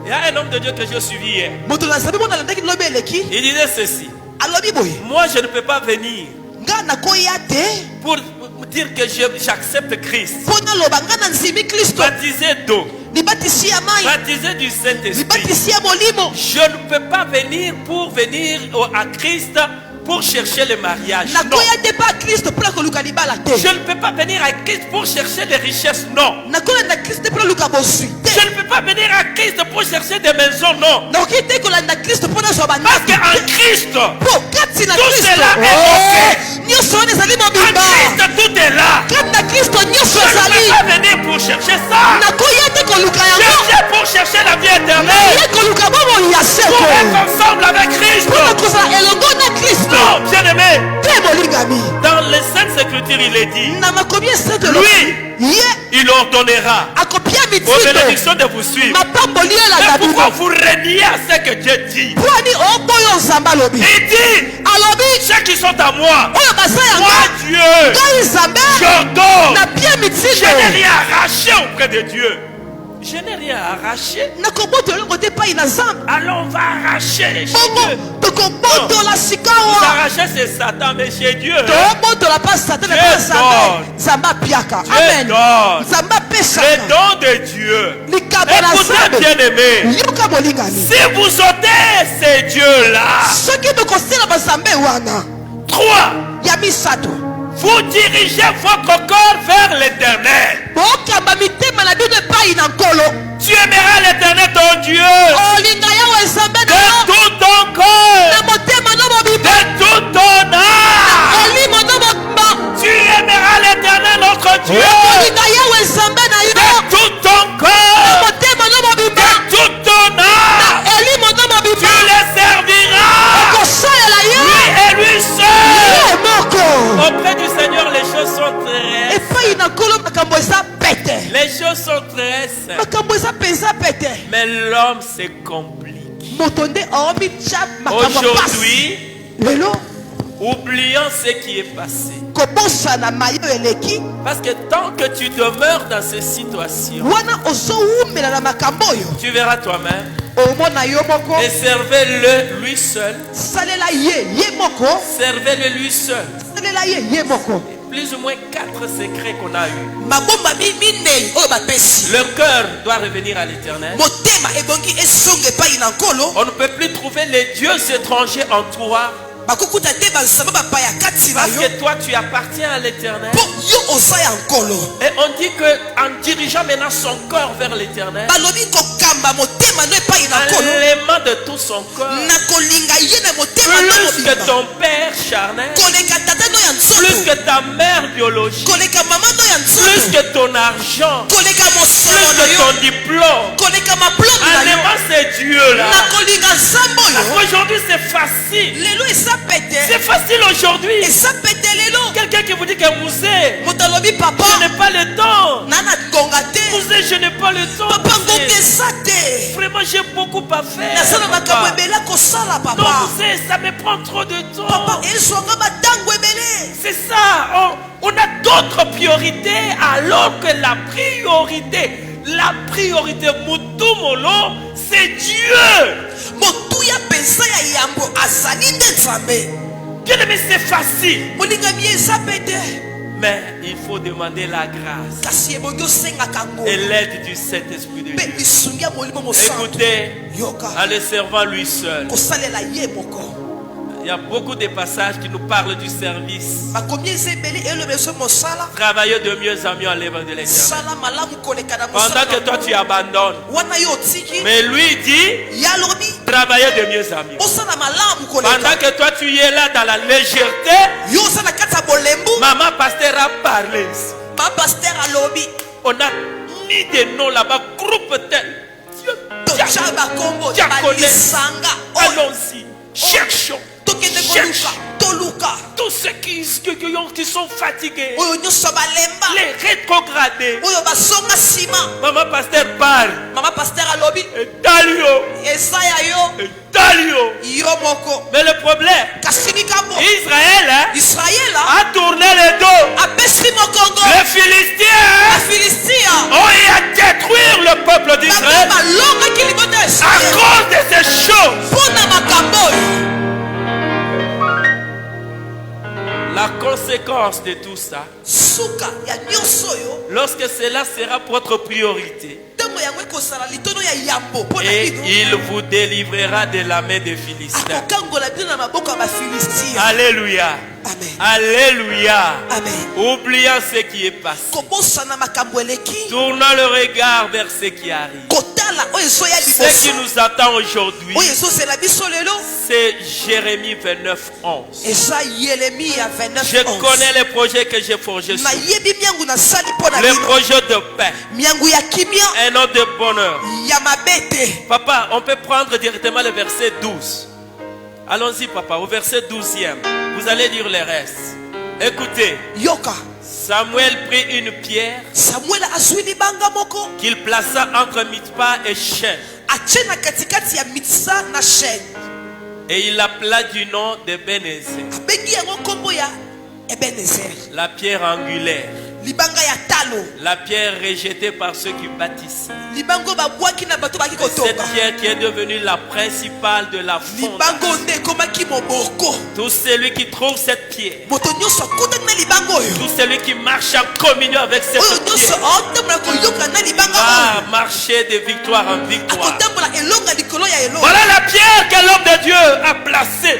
Il y a un homme de Dieu que j'ai suivi hier. moto na nzambe mona alandaki lobi eleki Il disait ceci: alobi boye moi, je ne peux pas venir nga nakoya te pour dire que j'accepte Christ. mpo naloba nga na nzimi kristo Baptisé d'eau, libatisi ya mai baptisé du Saint-Esprit. libatisi ya molimo Je ne peux pas venir pour venir à Christ pour chercher le mariage. Non. nakoya te mpa kristo mpona koluka libala te Je ne peux pas venir à Christ pour chercher des richesses. Non. nakolanda kristo te mpona luka boswi Je te ne peux pas venir à Christ pour chercher des maisons. Non. nakoki te kolanda kristo mpona zwa Parce bandaki qu'en te Christ, mpo kati na Tout kristo cela est ok. nyonso wana ezali en mobimba Christ, tout est là. kati na kristo nyonso Je ne ezali peux pas venir pour chercher ça. nakoya te koluka Je yango viens pour chercher la vie éternelle. naye koluka bomoi ya Pour seko être ensemble avec Christ. mpona kozala elongo na kristo Non, bien-aimé. te molingami Dans les Saintes Écritures, il est dit: na makomi eseto lui, ye il ordonnera akopia aux mitindo bénédictions de vous suivre. mapamboli Mais elanda pourquoi bino vous reniez à ce que Dieu dit? mpo ani oboyo nzambe alobi Il dit: alobi ceux qui sont à moi, oyo baza moi yanga Dieu, ngai nzambe j'ordonne. napia Je n'ai mitindo rien arraché auprès de Dieu. Je n'ai rien arraché. nakobotola elongo te epai na nzambe Alors on va arracher chez bongo Dieu. tokobotola sika Vous awa arrachez c'est Satan, mais chez Dieu. tobotola mpa satana Dieu mpa nzambe donne. nzambe apiaka Dieu amen donne. nzambe Les apesaka dons de Dieu. likambo na Écoutez, nzambe bien-aimés. yoka molingami Si vous ôtez ces dieux-là, soki tokosala banzambe wana 3, ya misato vous dirigez votre corps vers l'éternel. bokamba mitema na bino epai na nkolo Tu aimeras l'éternel ton Dieu olinga yawe nzambe na de yo tout ton corps, na motema no mobimba de toute ton âme. olimo no mobimba Tu aimeras l'éternel notre Dieu olinga yawe nzambe na yo de tout ton na corps, motema no mobimba de toute ton très simple. makambo eza penza pete. Mais l'homme se complique. Moto nde aomi tya makambo ya pasi. Aujourd'hui, Lelo oublions ce qui est passé. kobosana mayo eleki. Parce que tant que tu demeures dans ces situations, Wana ozowumela na makambo oyo. tu verras toi-même. Omona yo moko. Et servez-le lui seul. Salela ye moko. Servez-le lui seul. Salela ye moko. Plus ou moins 4 secrets qu'on a eu. Mabomba minei oyo bapesi. Le cœur doit revenir à l'éternel. Motema ebongi esonge epai na nkolo. On ne peut plus trouver les dieux étrangers en toi. Bakokuta te banzambe bapaya kati na Parce yo. que toi, tu appartiens à l'éternel. Po yo oza ya nkolo. Et on dit qu'en dirigeant maintenant son corps vers l'éternel, Balobi kokamba motema no epai na en nkolo. l'aimant de tout son corps, Na kolinga ye na motema no plus que mobimba. ton père charnel, Koleka tata no ya plus nzoto. que ta mère biologique, Koleka mama no ya plus nzoto. que ton argent, Koleka plus mosolo na que yo. ton diplôme, Koleka maplome en na yo. aimant ces dieux-là. Na kolinga nzambe Parce oyo. qu'aujourd'hui c'est facile. Lelo esa pete. C'est facile aujourd'hui. Esa pete lelo. Quelqu'un qui vous dit que Moussé, Moto alobi papa. je n'ai pas le temps. Nana konga te. Moussé, je n'ai pas le temps. Papa Moussé. ngonga esa te. Vraiment, j'ai beaucoup à faire. Nasala makambo Papa. ebele kosala Non, papa. Moussé, ça me prend trop de temps. Papa ezwanga matango ebele. C'est ça. On a d'autres priorités alors que la priorité Mutumolo, c'est Dieu. Motuya pensa ya yambo azali nde nzambe. Bien aimé, c'est facile. Molingami eza pete. Mais il faut demander la grâce Kasi ebongi osengaka ngo. et l'aide du Saint-Esprit de Mpe Dieu. lisungi ya molimo mosantu. Écoutez, Yoka. en le servant lui seul. Kosalela ye moko. Il y a beaucoup de passages qui nous parlent du service. Bakomi eza ebele elobela so mosala. Travailler de mieux en mieux en l'œuvre de l'éternel. Sala malamu koleka na Pendant mosala. que toi tu abandonnes. Wana yo otiki. Mais lui dit, Ya lobi. travailler de mieux en mieux. Osala malamu Pendant koleka. que toi tu es là dans la légèreté, Yo osala kati ya bolembu. maman pasteur a parlé. Ba pasteur alobi. On a mis des noms là-bas, groupe tel. Tocha bakombo. Diaconesse. Balisanga. Oyo. Allons-y, cherchons. Tokende Cherche. koluka. Toluka. Tous ceux qui sont fatigués, Oyo nyonso balemba. les rétrogradés. Oyo basonga nsima. Maman pasteur parle. Mama pasteur alobi. Et Dalio. Eza ya yo. Et Dalio. Yo moko. Mais le problème, Kasi likambo. Israël Israël a tourné le dos. apesi mokongo. Les Philistins Bafilistia. ont eu à détruire le peuple Bango d'Israël balongaki libota ya à Israel. cause de ces choses. Mpona makambo oyo. La conséquence de tout ça, Suka ya nyonso oyo. lorsque cela sera votre priorité, Ntango yango ekozala litono ya yambo mpona et bino. il vous délivrera de la main des Philistins. Akokangola bino na maboko ya bafilistia. Alléluia. Amen. Alléluia. Amen. Oublions ce qui est passé. Kobosana makambo eleki. Tournons le regard vers ce qui arrive. Kotala oyo ezoya Ce qui liboso. nous attend aujourd'hui, Oyo ezozela biso lelo. c'est Jérémie 29, 11. Eza Yeremi ya 29 Je connais les projets que j'ai forgés sur vous. nayebi miangu nasali mpona Les bino. projets de paix, Miangu ya kimia. un an de bonheur. Ya mabete. Papa, on peut prendre directement le verset 12. Allons-y, papa, au verset 12e. Vous allez lire le reste. Écoutez, Yoka. Samuel prit une pierre Samuel azwi libanga moko. qu'il plaça entre Mitzpah et Shem. Atie na katikati ya Mitsa na Shen. Et il l'appela du nom de Bénézé, Abengi yango kombo ya Ebenezer. la pierre angulaire, Libanga ya talo. la pierre rejetée par ceux qui bâtissaient. Libango babwaki na bato baki Cette kotoka. pierre qui est devenue la principale de la Libango fondation. nde ekomaki moboko. Tout celui qui trouve cette pierre, Moto nyonso akutaki na libango oyo. tout celui qui marche en communion avec Oyo cette nyonso pierre, aotambola koyoka na libanga va oyo. marcher de victoire en victoire. Akotambola elonga likolo ya elonga. Voilà la pierre que l'homme de Dieu a placée.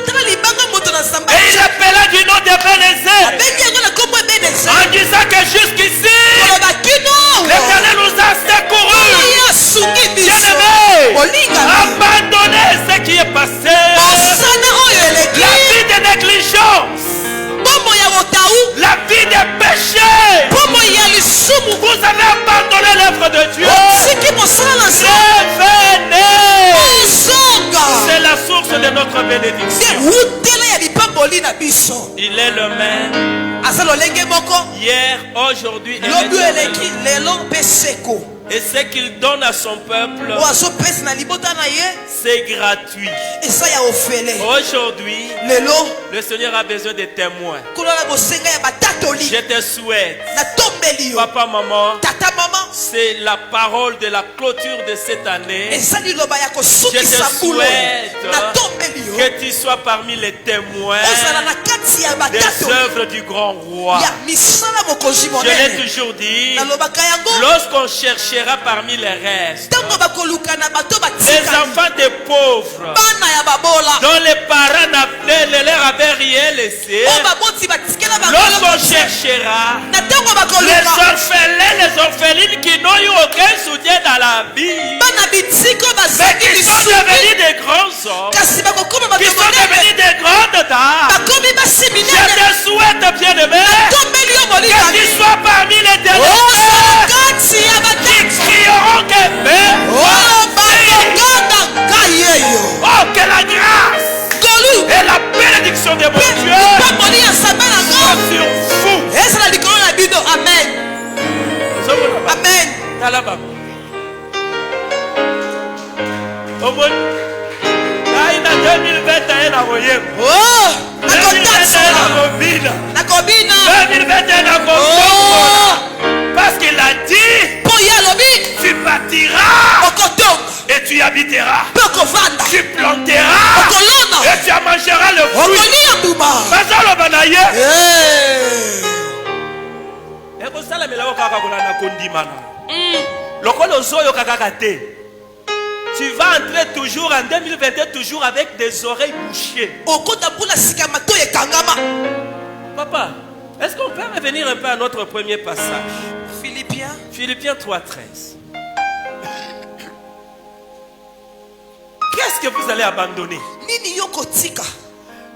Tala libanga moto na samba. Et il appela du nom de Bénézé, Abengi yango na kombo Ebenezer. en disant que jusqu'ici, Koloba kino. l'Éternel nous a secourus. Oyo asungi biso. Bien-aimé, Olinga. abandonnez ce qui est passé. Osana oyo La eleki. vie de négligence, Bombo ya botaou. la vie de péché. Bombo ya lisumu. Vous avez abandonné l'œuvre de Dieu. Siki mosala na se. Revenez. Osonga. C'est la source de notre Nde bénédiction. wutela ya lipamboli na biso. Il est le même Aza lolenge moko. hier, aujourd'hui et Lobi éternellement. eleki lelo mpe seko. Et ce qu'il donne à son peuple, oyo azopesa na libota na ye c'est gratuit. eza ya ofele. Aujourd'hui, Lelo le Seigneur a besoin de témoins. kolona bosenga ya batatoli Je te souhaite, natombeli yo papa, maman, tata mama c'est la parole de la clôture de cette année. eza liloba ya Je kosukisa te mbulo souhaite natombeli yo que tu sois parmi les témoins ozala na kati ya des batatoli œuvres du grand roi. ya misala mokonzi Je l'ai monene. toujours dit, Nalobaka yango lorsqu'on cherchera parmi les restes ntango bakoluka na bato les batika enfants des pauvres bana ya babola dont les parents ne leur avaient rien laissé, oyo baboti batikela lorsqu'on cherchera na ntango les bakoluka orphelins, les orphelines qui n'ont eu aucun soutien dans la vie, bana bitiko mais bazaki qui sont lisumu devenus des grands hommes, kasi bakokoma bato qui sont monene devenus des grandes dames. bakomi basi Je minene te souhaite, bien-aimé, tombeli yo que molingami tu sois parmi les derniers ozala kati ya qui bataki crieront que oyo bakokanga ngai yeyo oh, que la grâce golu et la bénédiction de mon Dieu pamoli ya nzambe na soient ngo sur vous. ezala likolo na bino amen amen Tala baba. Omoni. Naina 2021 na koyemba. oh 2021 na nakotasola kobina. nakobina 2021 na kotombola. Parce qu'il a dit, mpo ye alobi tu bâtiras okotonga et tu habiteras. mpe okovanda Tu planteras okolona et tu en mangeras le fruit. okolia mbuma Bazaloba na ye. Eh. Ekosalamela yo kaka kolanda kondima na. Lokolo ozoyoka kaka te. Tu vas entrer toujours en 2022 toujours avec des oreilles bouchées. okota mpona sika mato ekangama. Papa, est-ce qu'on peut revenir un peu à notre premier passage? Philippiens Philippiens 3:13. Qu'est-ce que vous allez abandonner? nini yo kotika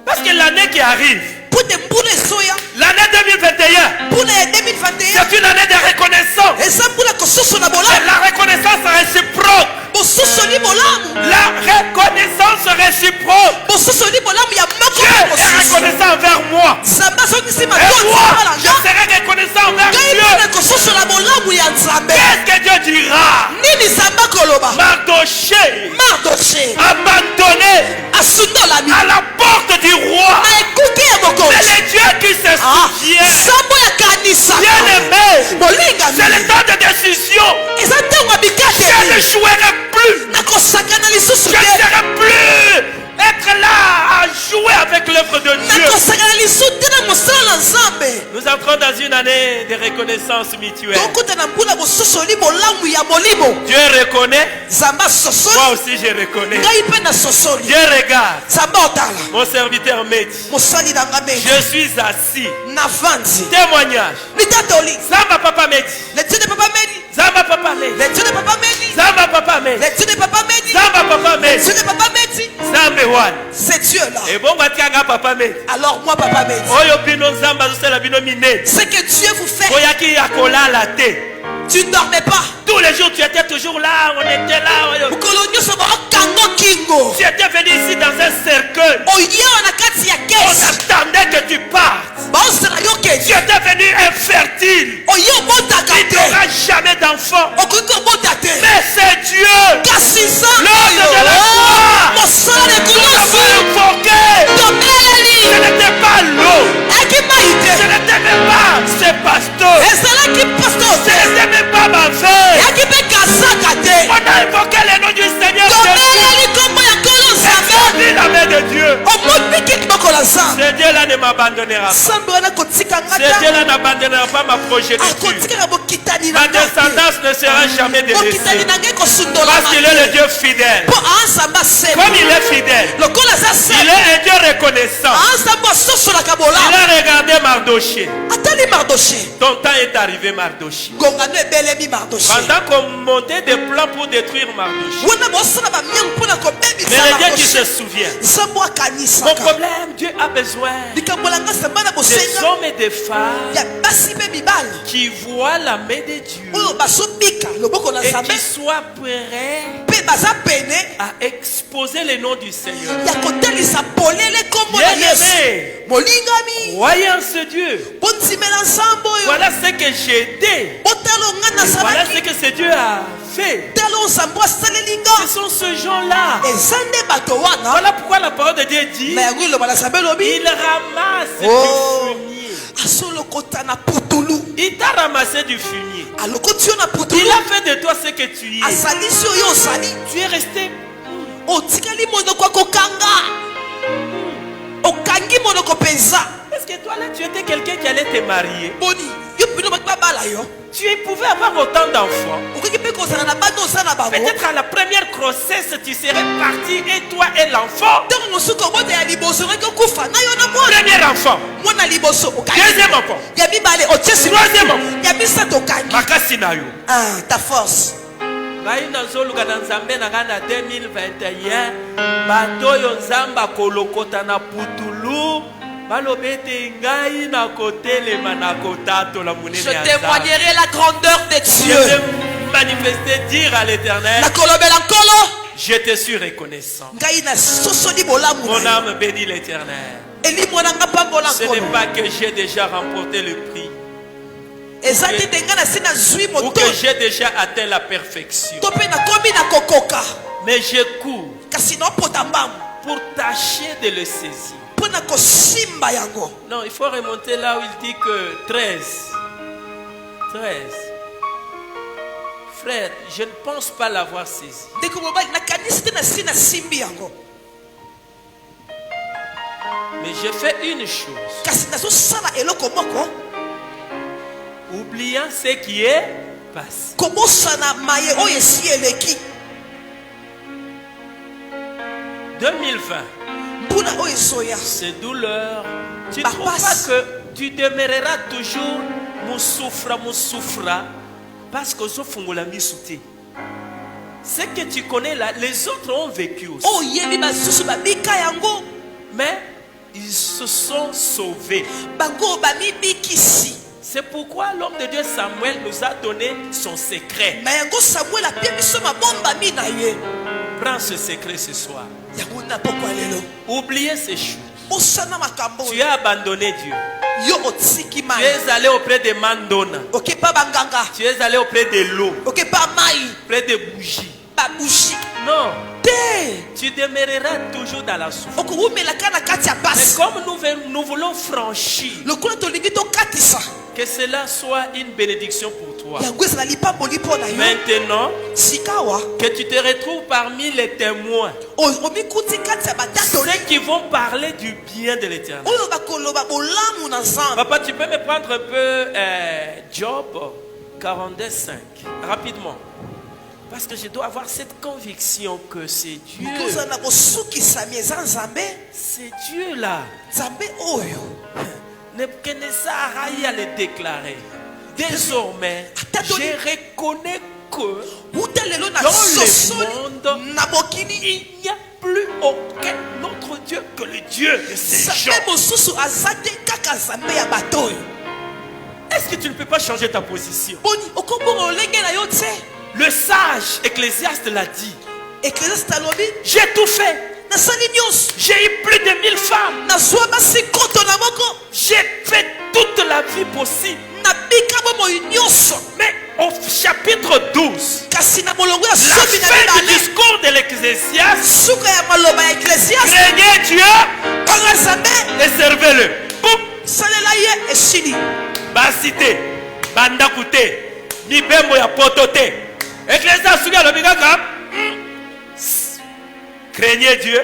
Parce que l'année qui arrive, mpo te mbula ezoya l'année 2021, mpuna ya 2021 c'est une année de reconnaissance. eza mpuna kososola Et bolamu la reconnaissance réciproque. bososoli bolamu La reconnaissance réciproque. bososoli bolamu ya moko Dieu na est mosusu reconnaissant envers moi. nzambe azongisi Et matoa moi, nzambe na je nga serai reconnaissant envers ngai Dieu. mpona kososola bolamu ya nzambe Qu'est-ce que Dieu dira? nini nzambe akoloba Mardoché, mardoche abandonné asundolami à la porte du roi. na ekuke ya C'est mokonzi le Dieu qui se souvient. nzambe ya kanisa Bien aimé, c'est molingami le temps de décision. eza ntango ya Je bikateli ne jouerai plus. nakosakana lisusu Je ne te serai plus être là à jouer avec l'œuvre de Dieu. nakosakana lisusu te na mosala na nzambe Nous entrons dans une année de reconnaissance mutuelle. tokuta na mpuna bososoli bolamu ya molimo Dieu reconnaît, nzambe moi asosoli aussi je reconnais. ngai mpe nasosoli Dieu regarde, nzambe otala mon serviteur m'a dit, mosali na nga meni je suis assis. navandi Témoignage. litatoli Zamba papa m'a dit, le dieu de papa medi Zamba papa m'a dit, le dieu de papa medi Zamba papa m'a dit, le dieu de papa medi Zamba papa m'a le dit, dieu de papa medi Zamba wan. c'est Dieu là Et bon, watianga papa m'a dit, alors moi papa medi Oyo bino Zamba zosela bino mine. ce que Dieu vous fait Oyaki yakola la te. tu ne dormais pas Tous les jours tu étais toujours là, on était là. mokolo nyonso baokango kingo Tu étais venu ici dans un cercueil. oyewa na kati ya On kesi attendait que tu partes. baosala yo Tu kesi étais venu infertile. oye obotaka Tu te n'auras jamais d'enfant. okoki kobota te Mais c'est Dieu. kasi nzambe L'ordre oyo de la croix. mosala Nous ekulusu avons invoqué. tomeleli Ce n'était pas l'eau. ekimai Ce te n'était même pas ce pasteur. ezalaki pastor Ce te n'était même pas ma fille. eyaki mpe kazaka te On a invoqué le nom du Seigneur Jésus. tomeleli nkombo ya nkolo Et nzambe servi la main de Dieu. omotiki liboko na nzambe Ce Dieu-là ne m'abandonnera pas. nzambe wana kotika nga Ce ta Dieu-là n'abandonnera pas ma progéniture. akotikaka bokitani na Ma nga te descendance ne sera jamais bokitani délaissée. na ngai kosundola Parce qu'il est le Dieu fidèle. mpo anzambe asema Comme il est fidèle, lokola aza il sema est un Dieu reconnaissant. anzambe asosolaka Il bolamu a regardé Mardoché. atali mardoche Ton temps est arrivé, Mardoché. gongano ebelemi mardoche Pendant qu'on montait des plans pour détruire Mardoché. wana bosala bamiango mpona Mais kobebisa le Dieu qui mardoche se souvient. nzambe Mon akanisaka problème, Dieu a besoin likambo des hommes et des femmes qui voient la main de Dieu et qui soient prêts à exposer le nom du Seigneur. Bien-aimé, croyez en ce Dieu. Voilà ce que j'ai dit. Voilà ce que ce Dieu a fait. Ce sont ces gens-là. Voilà pourquoi la parole de Dieu dit il ramasse du fumier. Il t'a ramassé du fumier. Il a fait de toi ce que tu es. Tu es resté. Est-ce que toi là tu étais quelqu'un qui allait te marier? Tu pouvais avoir autant d'enfants. Peut-être à la première grossesse tu serais parti et toi et l'enfant. Premier enfant. Deuxième enfant. Troisième enfant. Makasi na yo. Ta force. Ngai nazoluka na Nzambe na ngana 2021 batoyo Nzamba kolokota na putulu balobete ngai na kotelema na kotato la munene ya Nzambe. Je témoignerai la grandeur de Dieu. Je vais manifester, dire à l'Éternel, je te suis reconnaissant. Mon âme bénit l'Éternel. Ce n'est pas que j'ai déjà remporté le prix ou que j'ai déjà atteint la perfection, mais je cours pour tâcher de le saisir. Non, il faut remonter là où il dit que 13. Frère, je ne pense pas l'avoir saisi. Mais j'ai fait une chose. Oubliant ce qui est passé. 2020. Ces douleurs, tu ne trouves pas que tu demeureras toujours mousoufra, parce que ce que tu connais là, les autres ont vécu aussi. Mais ils se sont sauvés. C'est pourquoi l'homme de Dieu Samuel nous a donné son secret. Prends ce secret ce soir. Oubliez ces choses. Tu as abandonné Dieu. Tu es allé auprès de Mandona. Tu es allé auprès de l'eau. Auprès de bougies. Non. Tu demeureras toujours dans la souffrance. Mais comme nous voulons franchir, que cela soit une bénédiction pour toi. Maintenant, que tu te retrouves parmi les témoins, ceux qui vont parler du bien de l'Éternel. Papa, tu peux me prendre un peu Job 42:5 rapidement. Parce que je dois avoir cette conviction que c'est Dieu. C'est Dieu là. Nebuchadnezzar a eu à le déclarer. Désormais, je reconnais que dans le monde, il n'y a plus aucun autre Dieu que le Dieu de ces gens. Est-ce que tu ne peux pas changer ta position? Le sage Ecclésiaste l'a dit. J'ai tout fait. J'ai eu plus de 1000 femmes. J'ai fait toute la vie possible. Mais au chapitre 12, la fin du discours de l'Ecclésiaste, craignez Dieu et servez-le. Basité, bandakute, nibembo ya potote. Ecclésiaste suga le bigaka. Craignez Dieu.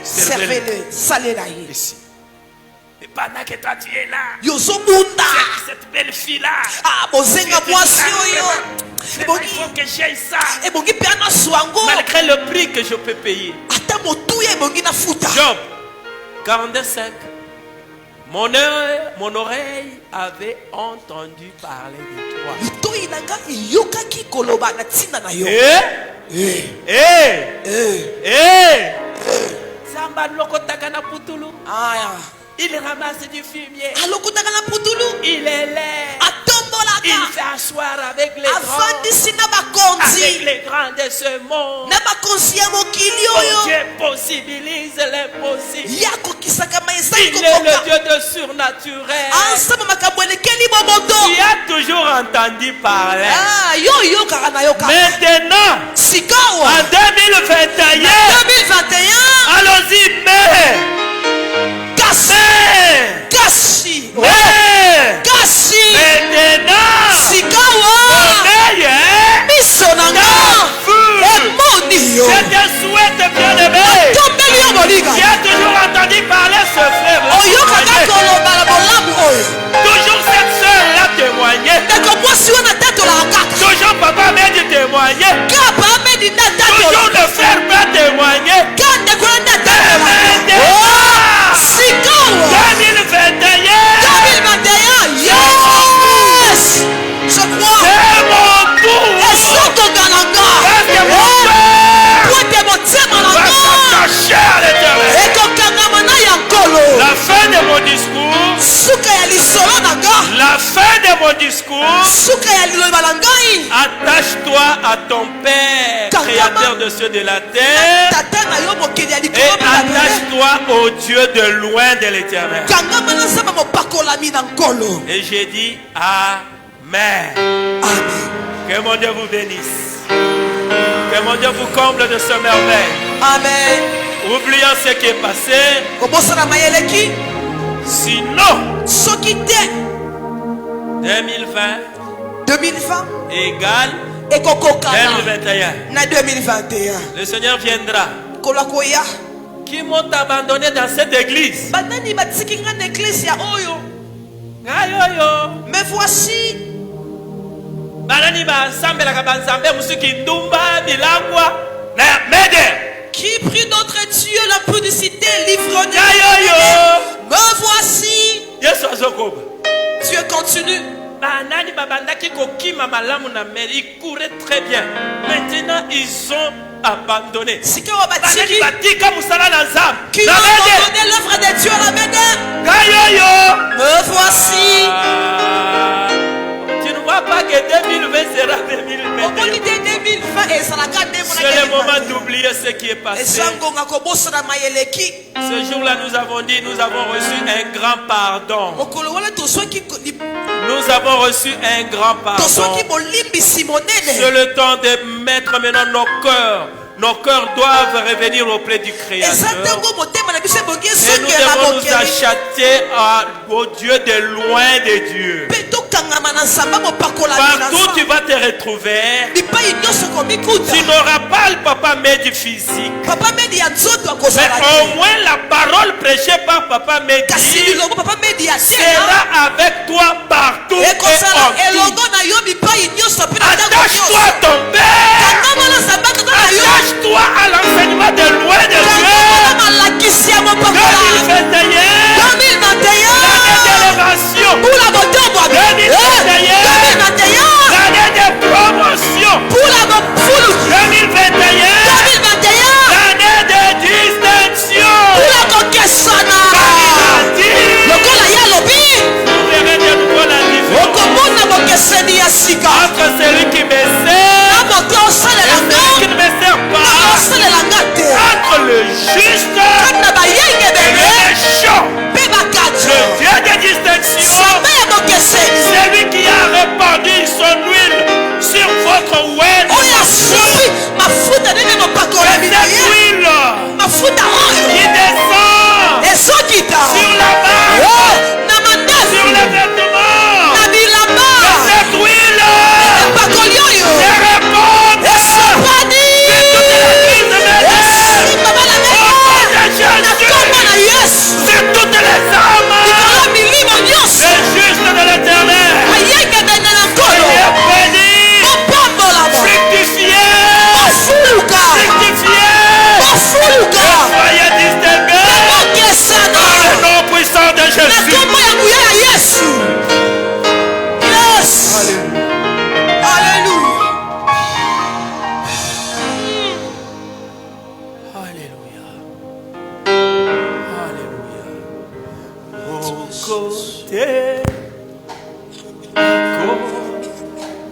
Servez-le. Salez-le. Ici. Et pendant que toi tu es là, cette belle fille là, il faut que j'aille ça. Malgré le prix que je peux payer. Job 45. Mon oreille avait entendu parler de toi. Il ramasse du fumier. alokutaka na putulu Il est laid. Il atombolaka fait asseoir avec les grands. afandisi na bakonzi Avec les grands de ce monde. na bakonzi ya mokili Oh, oyo Dieu possibilise l'impossible. ya kokisaka Il maesai est le kokoka Dieu de surnaturel. ansama makambo elekeli bomoto Tu as toujours entendu parler. yo oyokaka na yoka Maintenant, sikawa en 2021, 2021 allons-y, mais, kasi mais, kasi maintenant, sikawa meilleur, miso na nga emoni yo je te souhaite bien aimé. tombeli yo molinga Tu as toujours entendu parler ce frère-là. oyokaka koloba na bolamu oyo Toujours cette soeur-là témoigner. ndeko mwasi wana tatolaka kaka Toujours papa m'a dit témoigner. kapa amedi nda Toujours tatolaka le frère peut témoigner. ka ndeko na nda tatolaka Maintenant, sikawa 2021, 2021 yes je crois c'est mon tour. ezokoka na nga Parce que mon cœur pote motema na va nga s'attacher à l'éternel. ekokangama na ya nkolo La fin de mon discours, suka ya lisolo na nga la fin de mon discours, suka ya liloba na ngai attache-toi à ton Père, Kangama. créateur de ceux de la terre, tata na yo mokili ya et likolo mpe na bele attache-toi au Dieu de loin de l'éternel. kangama na nzambe mopakolami na nkolo Et j'ai dit Amen. amen Que mon Dieu vous bénisse. Que mon Dieu vous comble de ce merveille. amen Oublions ce qui est passé. kobosana mayeleki Sinon, soki te 2020 2020 égale ekokokana 2021. na 2021 Le Seigneur viendra. kola koya Qui m'ont abandonné dans cette église. banani batiki nga na eglise ya oyo Ayoyo. mais voici Banani basambelaka banzambe musiki ndumba bilangwa na mede. qui prie notre Dieu la pudicité livre Ayoyo. me voici Yesu azokoba. Dieu continue Banani babandaki kokima malamu na mede. Ils couraient très bien. Maintenant ils ont abandonné. sikawa Banani batiki batika musala na nzambe. qui ont Na mede. abandonné l'œuvre de Dieu à la Médée Ayoyo. me voici Ah, tu ne vois pas que 2020 sera 2021. omoni te 2020 ezalaka nde C'est le moment d'oublier ce qui est passé. ezangonga kobosana mayeleki Ce jour-là, nous avons dit, nous avons reçu un grand pardon. mokolo wana tozwaki Nous avons reçu un grand pardon. tozwaki bolimbisi C'est monene le temps de mettre maintenant nos cœurs. Nos cœurs doivent revenir auprès du eza Créateur. ntango motema na biso ebongi Et nous esongela devons nous mokili acheter au Dieu de loin de Dieu. mpe tokangama na nzamba mopakolami na Partout tu nzambe vas te retrouver. bipai nyonso komikuta Tu n'auras pas le papa Medi physique. papa medi ya nzoto Mais akozala au te moins la parole prêchée par papa kasi Medi bilongo papa medi ya tena sera avec toi partout et ekozala en tout. elongo na yo bipai nyonso mpe na ntango Attache-toi nyonso à ton Père. kangama na nzamba tata na yo Attache-toi à l'enseignement de loin de kangama na Dieu. malakisi ya mopakola 2021, 2021 l'année d'élévation, pula motobo 2021, 2021 l'année de promotion, pula mofulu 2021, 2021 l'année de distinction. pula kokesana Comme il a dit, lokola ye alobi vous verrez de nouveau la différence okomona bokeseni ya sika entre celui qui me sert na moto et osalelanga celui qui ne me sert na pas, osalelanga te entre le juste kati na et bayengebele le méchant. mpe bakati Le Dieu de distinction, nzambe ya bokeseni c'est lui qui a répandu son huile sur votre web. oyo asupi mafuta ndenge Et mopakolami na cette ye huile mafuta qui oyo descend ezokita sur la barbe, na sur mandazi les vêtements. na bilamba Cette huile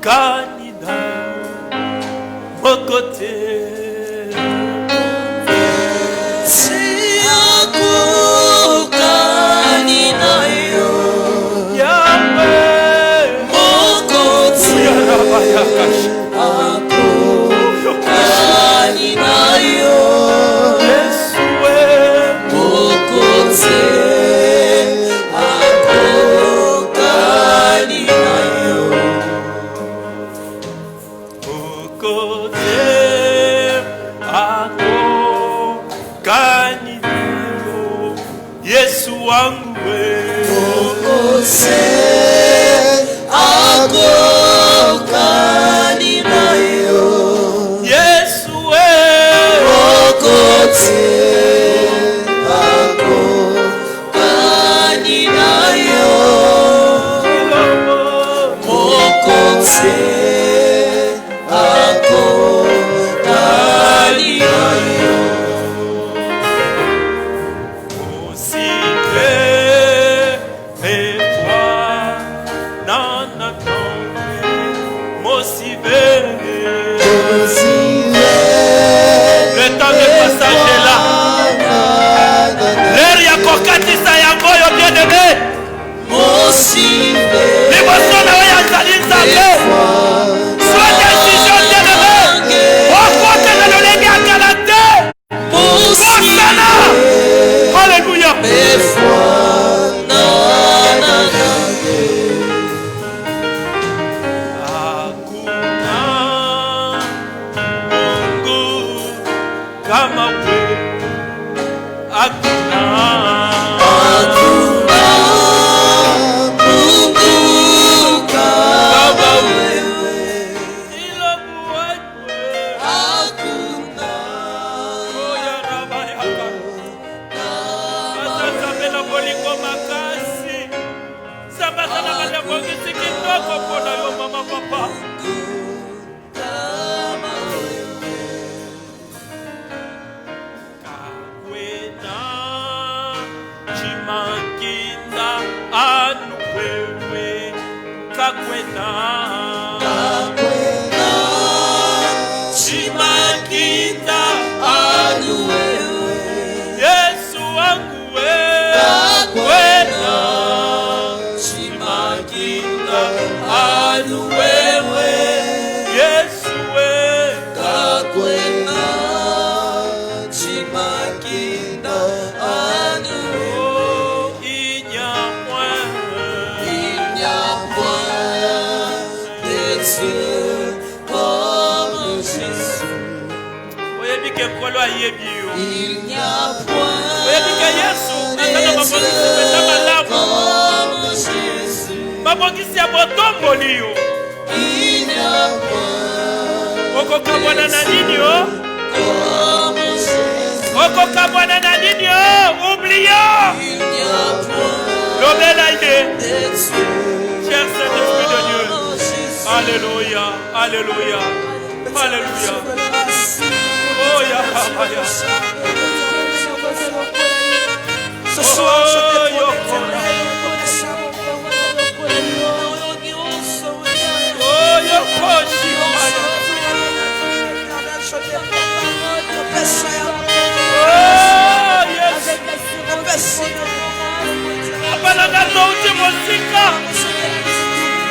kanina mokote Siako kanina yo Yahweh mokote Yarabayakashi ako kanina yo Yesue mokote ako kanina yo mokote ako kanina yo Yesu wangu we mokote ako kanina yo Yesu we mokote ako kanina yo mokote ako kanina yo Le temps de passage est là. L'air ya kokatisa yango yo bien-aimé. L'émotion na yo ya zali nzambe. Sois décision bien-aimé. Okote na lolenge ya kala te. Osana. Alléluia. Kama wewe hakuna Mungu kama wewe ila wewe hakuna oya rabayaka asasa bela bolingo makasi sabata na malembo kitoko pona yo mama papa Chimakinda anu wewe kakwena Chimakinda anu wewe Yesu wangu wewe kakwena Chimakinda anu wewe Yesu wewe kakwena Chimakinda anu Il n'y a point de comme Jésus. Il n'y a point comme Jésus. okokabwana na nini oublions Il n'y a point lobela ye d'Esprit cher Saint-Esprit de Dieu comme Jésus. alléluia alléluia alléluia oh ya papa ya Ce soir je te oh ya koshi oh yes apalanga touti mosika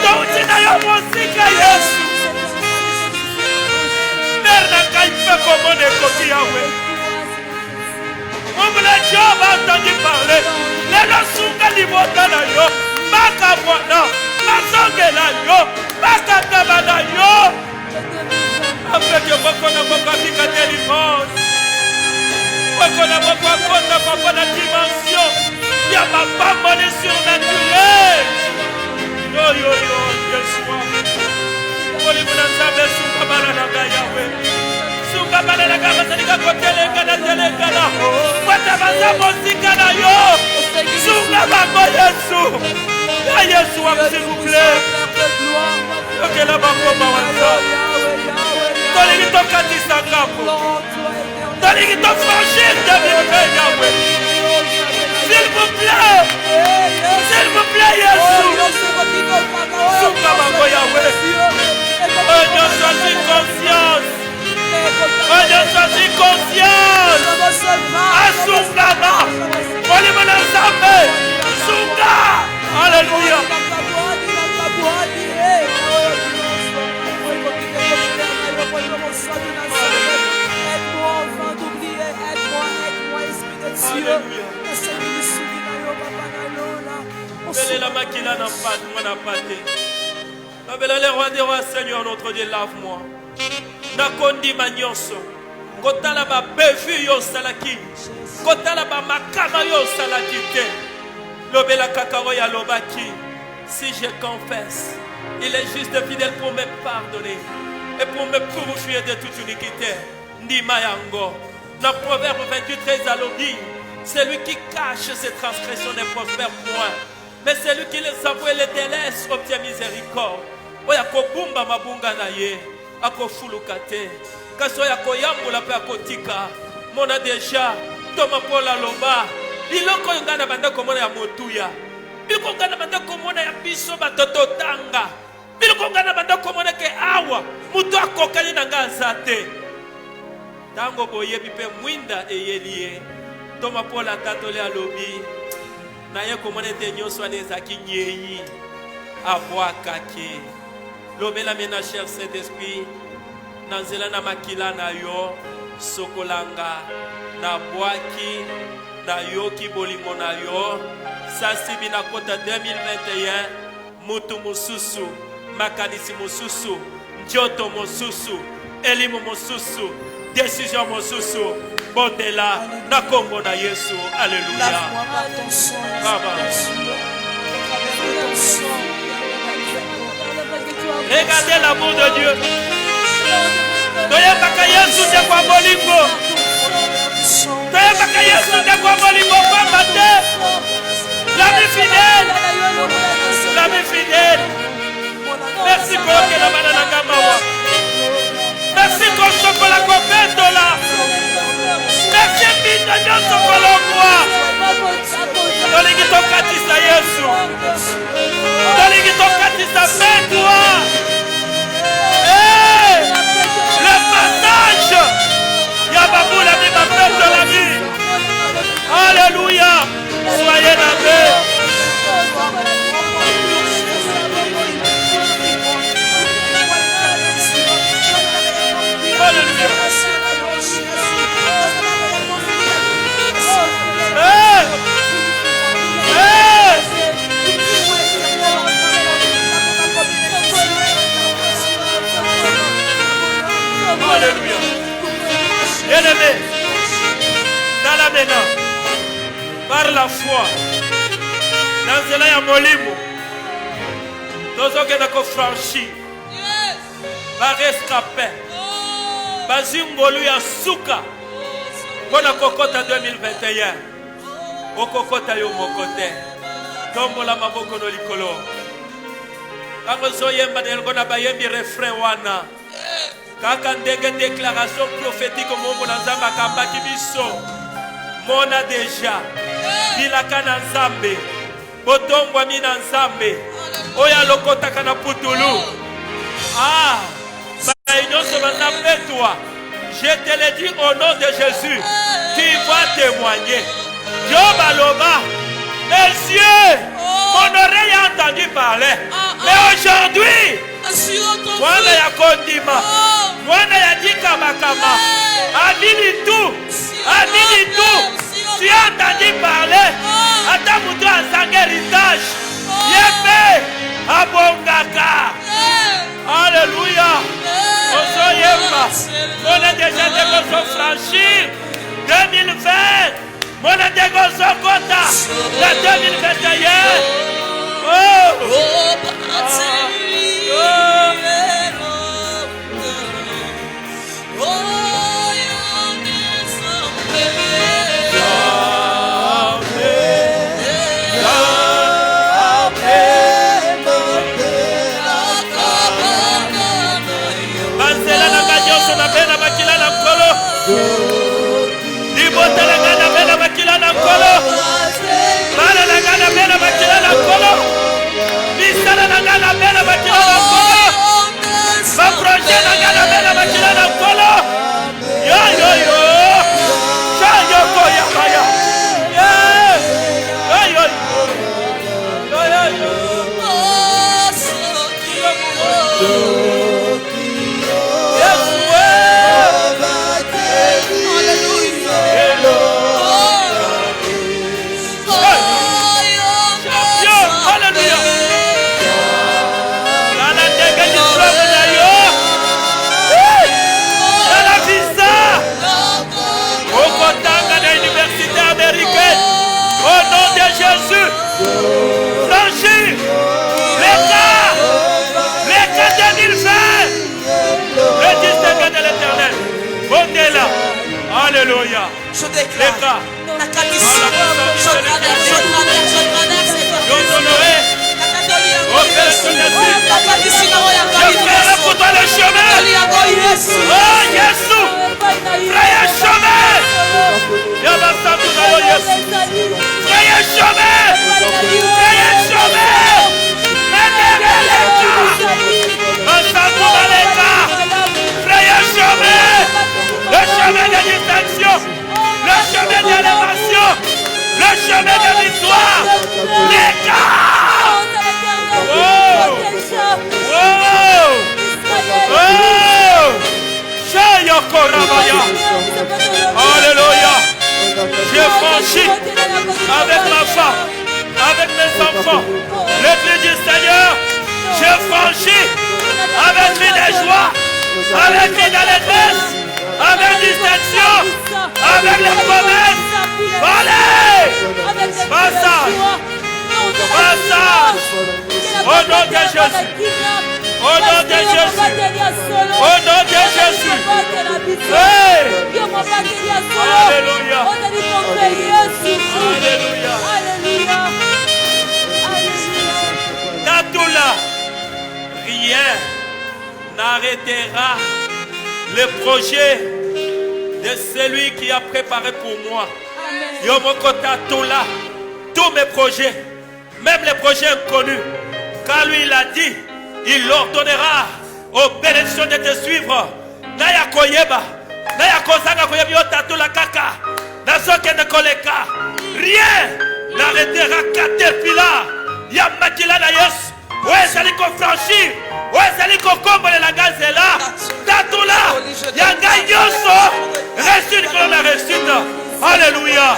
touti na yo mosika yesu merna kai pe komone koki yawe omule job a entendu parler lelo sunga libota na yo makabwana mazongela yo makataba na yo afeke bokona bokabika délivrance bokona bokakota papa na dimension ya mapambone surnaturel yoyoyo yesua olimu na nzambe suka bana na ngai yawe suka bana na ngai bazalika koteleka na telekana kwata baza mosika na yo suka bango yesu na yesu wangu s'il vous plaît yokela bakoma wanza tolingi tokatisa ngambo tolingi tofranchir debibe yawe s'il vous plaît yesu suka bango yawe Oh, Dieu, choisis conscience. Oh, Dieu, choisis conscience. Asungama. Olimana Nzambe. Sunga. Alléluia. Belle la makila na pâte, moi na pâte. Belle le roi des rois, Seigneur notre Dieu, lave-moi. Na kondi manyoso. Kotala ba bevu yo salaki. Kotala ba makama yo salaki te. Lobela kakaro ya lobaki. Si je confesse, il est juste et fidèle pour me pardonner et pour me purifier de toute iniquité. Ndima yango. Dans Proverbe 28, 13 à l'obdit, celui qui cache ses transgressions ne prospère point. Mais celui qui les avoue et les délaisse obtient miséricorde. Oya kobumba mabunga na ye, akofuluka te. Kaso ya koyambula pe akotika. Mona deja, toma pola loba. Iloko yongana banda komona ya motuya. Biloko ngana banda komona ya biso batoto tanga. Biloko ngana banda komona ke awa. Mutu akokali na ngaza te. Tango boyebi pe mwinda eyelie. Toma pola tatole alobi. Na ye komona te nyonso anezaki nyeyi. Abwakaki. Lobela mena cher Saint-Esprit. Nanzela na makila na yo. Sokolanga. Na bwaki. Na yo ki bolingo na yo. Sasibi na kota 2021. Mutu mususu. Makanisi mususu. Njoto mususu. Elimu mususu. Décision mususu. Bondela. Na kombo na Yesu. Alléluia. Lave-moi par ton sang. Regardez l'amour de Dieu. Toyebaka Yesu te kwa bolingo. Toyebaka Yesu te kwa bolingo pamba te. L'ami fidèle. L'ami fidèle. Merci pour que la banana gamawa. Merci pour ce que la compète là. Merci pour ce que l'on voit. Tolingi tokatisa Yesu. Tolingi tokatisa fais-toi. Le passage. Yababula mi baptême de la vie. Alléluia. Soyez lavés. Alléluia. Alléluia. Bien-aimé, dans la main, par la foi, dans cela ya molimo, tozokenda kofranchi, ba rescapé, ba zingolu ya suka, pona kokota 2021, okokota yo mokote, tombola maboko no likolo. Quand zoyemba nelgo na bayembi refrain wana. Kaka ndenge déclaration prophétique mongo na nzamba kambaki biso mona deja bilaka na nzambe botombwa mi na nzambe oya lokotaka na putulu nyonso baza petwa. Je te le dis au nom de Jésus, tu vas témoigner. Dieu baloba, messieurs, mon oreille a entendu parler, mais aujourd'hui mwana ya kondima, mwana ya dikamakama, amini tout, tu as entendu parler, ata mutu azanga héritage, yebe abongaka. Alléluia. Osoyemba, on a déjà des franchir 2020, on a des kota la 2021. projet na ngana bela bakila na kolo. Yo yo yo. Cha yo ko ya baya. Yo yo yo. Yo yo yo. Au nom de Jésus, franchis les cas 2020, le distingué de l'Éternel. On est là. Alléluia. Je déclare la catéchisme. Je traverse je ferai pour toi le chemin. Oh Jésus, frayez chemin. Frayez chemin. Frayez chemin. Frayez chemin. Le chemin de distinction. Le chemin d'élévation. Le chemin de victoire. Les gars. Oh. Alléluia. J'ai franchi avec ma femme, avec mes enfants, l'église du Seigneur. J'ai franchi avec vie de joie, avec vie d'allégresse, avec distinction, avec les promesses. Allez, passage, passage. Au nom de Jésus. Au nom de Jésus. Au nom de Jésus. Hey. Alléluia. Alléluia. Tatoula, rien n'arrêtera le projet de celui qui a préparé pour moi. Yomoko Tatoula, tous mes projets, même les projets inconnus, car lui il a dit, il ordonnera aux bénédictions de te suivre. Naya koyeba, naya kozanga koyebi Tatoula kaka, nazoke de koleka. Rien n'arrêtera Caterpillar. Yamakila na Yesu. Ouais, c'est lui qu'on franchit. Ouais, c'est lui qu'on comble la gazela. Tatoula, yanga yoso. Réussite comme la réussite. Alléluia.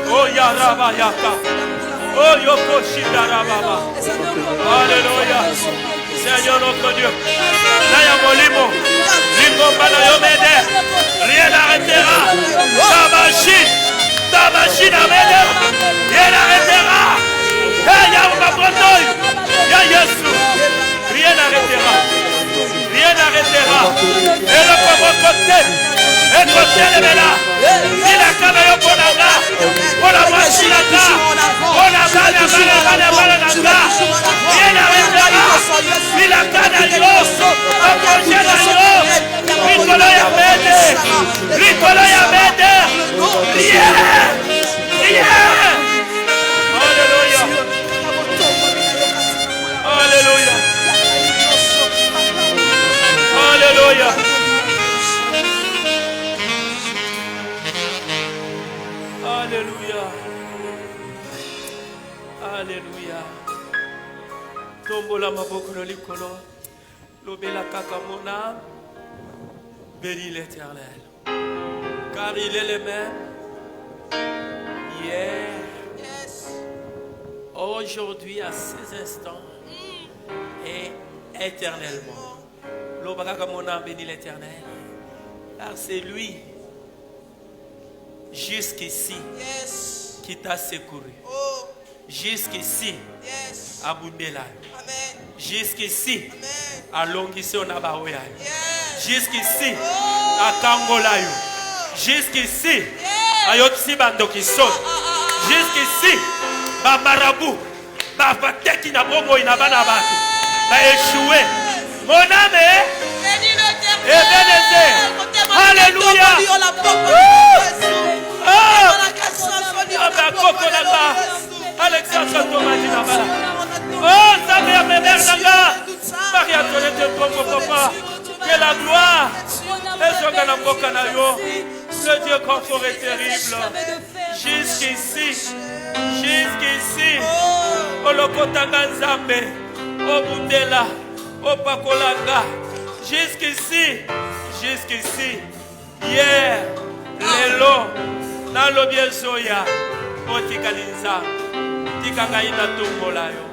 Oh yaraba yaka. Oh yoko shidarababa. Alléluia. Seigneur notre Dieu. Naya molimo. Limomba na yomede. Rien n'arrêtera. Ta machine à m'aider. Rien n'arrêtera. Hey, ya Yesu. Rien n'arrêtera. Rien n'arrêtera. Et le côté. Et côté de là. Il a quand même pour la gare. Pour la machine à gare. Pour la balle. Rien n'arrêtera. Il a quand même un projet d'ailleurs. Nicolas Yamede. Nicolas Yamede. Rien. Alléluia. Alléluia. Alléluia. Alléluia. Alléluia. Tombola maboko no likolo. Lobela kaka mon âme. Bénis l'Éternel. Car il est le même. Hier. Aujourd'hui, à ces instants, et éternellement. L'Obaka mon âme bénit l'Éternel. Car c'est lui, jusqu'ici, qui t'a secouru. Jusqu'ici, à Bundela. Jusqu'ici, à Longiso Nabaoya. Jusqu'ici, à Kangolayo. Jusqu'ici, à Yotsi Bandokiso. Jusqu'ici, ba marabout, ba fateki na bomo ina bana batu, ba échoué. Mon âme est bénézé. Alléluia. Alexandre Tomadi na bala. Oh, sa mère, mes mères nanga. Maria Tolete Pombo Papa. Que la Tikanayo, le Dieu confort est terrible. Jusqu'ici, au Lokotanga Nzambe, au Bundela, au Pakolanga, jusqu'ici, hier, lelo, dans le bien soya, au Tikalinza, Tikagaïna Tongolayo,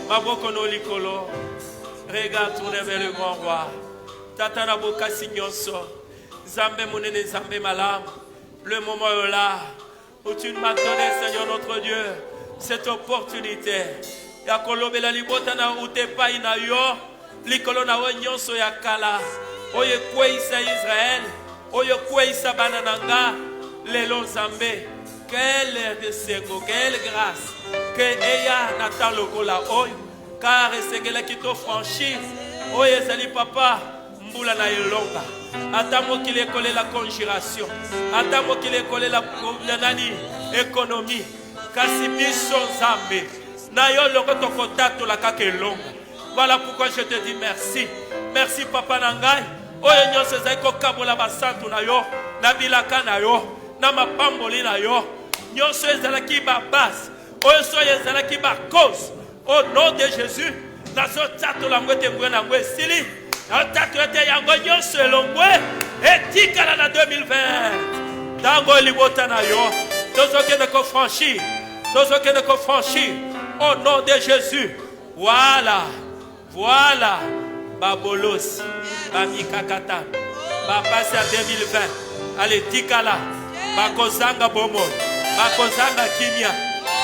Mabokono Likolo, regarde tourner vers le grand roi, Tatana Boka Signonso, Zambé Mounene Zambé Malam, le moment est là où tu m'as donné, Seigneur notre Dieu, cette opportunité. Yakolobe la libotana utepa inayo, likolo na nyonso ya kala, oye kweisa Israël, oye kweisa banananga, lelo Zambé. Quelle quelle grâce que Eya Natal Lokola oyo, car c'est qu'elle qui t'a franchi, oye Zali Papa, Mboula na Elonga. Atamo qu'il ait collé la conjuration, atamo qu'il ait collé la économie, Kassibiso Zambé, Nayo Loko Tokotato la Kakelonga. Voilà pourquoi je te dis merci. Merci Papa Nangai. Oye nyo se zaiko kabola basantu na yo, na bilaka na yo, na mapamboli na yo. Nyo se zalaki ba base, oye so ye zalaki ba cause. Au nom de Jésus, na so tato la ngwete ngwena ngwe sili. Tato ete yango nyo se longwe, etikala na 2020. Dango libota na yo, tozo kene ko franchi, au nom de Jésus. Voilà, Babolos, Bamikakata, Babasi à 2020. Allez, Tikala, Bakozanga Bomon, Bakozanga Kimia,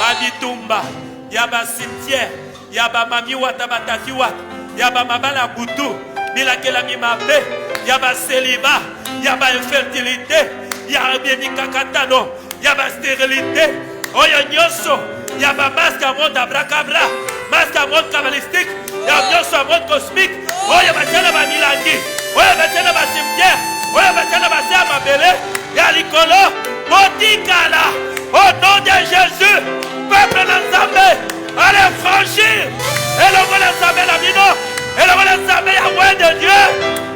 Babitumba, Yaba Cimetière, Yaba Mamiwata Batatiwat, Yaba Mabala Boutou, Milakela Mimabe, Yaba Célibat, Yaba infertilité, Yaba Mikakatano, Yaba stérilité, Oyo Nyoso, Yaba masque à monde abracabra, masque à monde cabalistique, Yaba Nyoso à monde cosmique, Oyo Batana Milandi, Oyo Batana Cimetière, Oyo Batana Mabele, Yalikolo, Botikala, au nom de Jésus, peuple d'Anzambe, allez franchir, et le vol d'Anzambe la mino, et le vol d'Anzambe à loin de Dieu,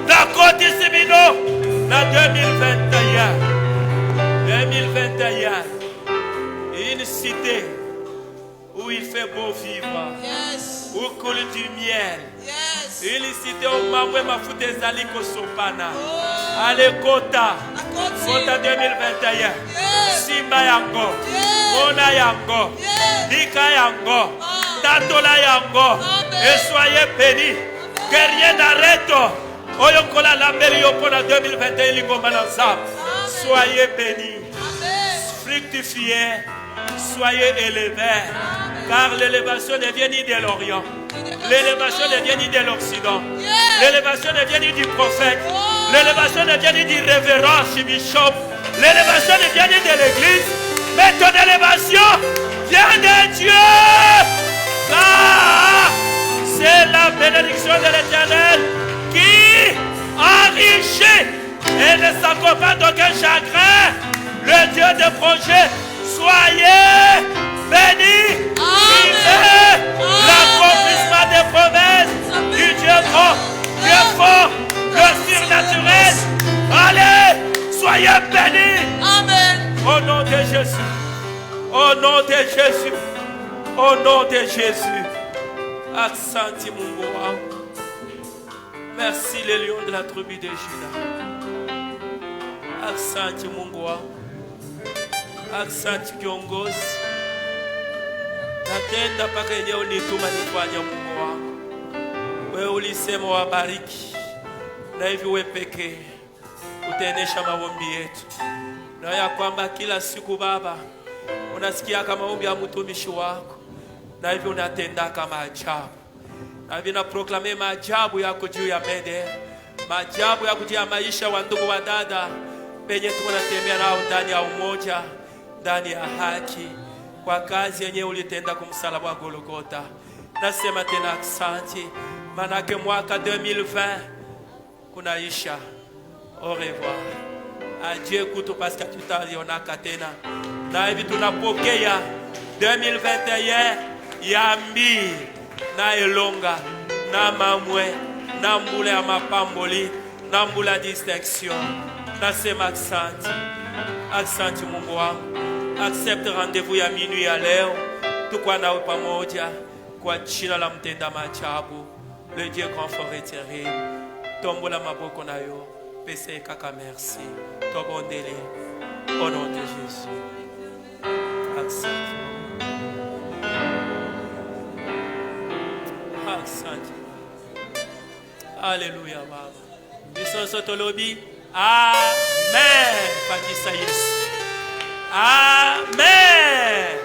la côte ici mino, la 2021, une cité où il fait beau vivre, où coule du miel, une cité où mamwe mafute zaliko sopana, allez Kota 2021, Simba yango, Mona yango, Nika yango, Tatola yango, et soyez bénis, que rien n'arrête, Oyokola la belle pour 2021, soyez bénis, fructifiez, soyez élevés, car l'élévation ne vient ni de l'Orient, l'élévation ne vient ni de l'Occident, l'élévation ne vient ni du prophète, l'élévation ne vient ni du révérend bishop, l'élévation ne vient ni de l'église, mais ton élévation vient de Dieu, car c'est la bénédiction de l'Éternel qui enrichit et ne s'accompagne d'aucun chagrin. Le Dieu de projet, soyez bénis. Vivez l'accomplissement des promesses du Dieu grand, Dieu fort, le surnaturel. Allez, soyez bénis. Amen. Au nom de Jésus. Au nom de Jésus. Au nom de Jésus. Accenti Mungu wangu. Merci les lions de la tribu de Juda. Accenti Mungu wangu. Accenti kiongozi. Natenda mpaka yenye unituma nifanye Mungu wangu. Wewe ulisema wabariki. Na hivi wewe pekee utaendesha maombi yetu. Na ya kwamba kila siku Baba unasikia kama maombi ya mtumishi wako. Na hivi unatenda kama ajabu. Na hivi na proclamer maajabu yako juu ya mede. Maajabu yako juu ya maisha wa ndugu wa dada. Penye tunatembea nao ndani ya umoja, ndani ya haki, kwa kazi yenye ulitenda kumsalaba wa Golgotha. Nasema tena asante, manake mwaka 2020 kunaisha. Au revoir. Adieu kutu parce que tutalionaka tena. Na hivi tunapokea 2021 yambi na elonga na mamwe na mbula ya mapamboli na mbula distinction. Nasema asante. Asante Mungu wangu. Accepte rendez-vous ya minuit ya leo. Tukwa nawe pamoja kwa jina la mtenda maajabu. Le Dieu grand fort et terrible. Tombola maboko na yo. Pese kaka merci. Tobondele. Au nom de Jésus. Asante. Asante. Alléluia, Baba. Bisous sotolobi. Amen. Pakisa Yesu. Amen.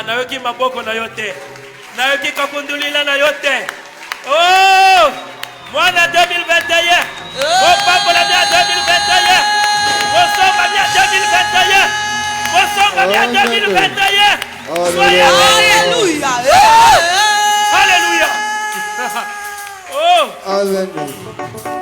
Nayoki maboko na yote. Nayoki kakundulila na yote. Oh! Mwana 2021. Papa la 2021. Bosonga bia 2021. Bosonga bia 2021. Soyez Alléluia. Alléluia. Oh! Alléluia.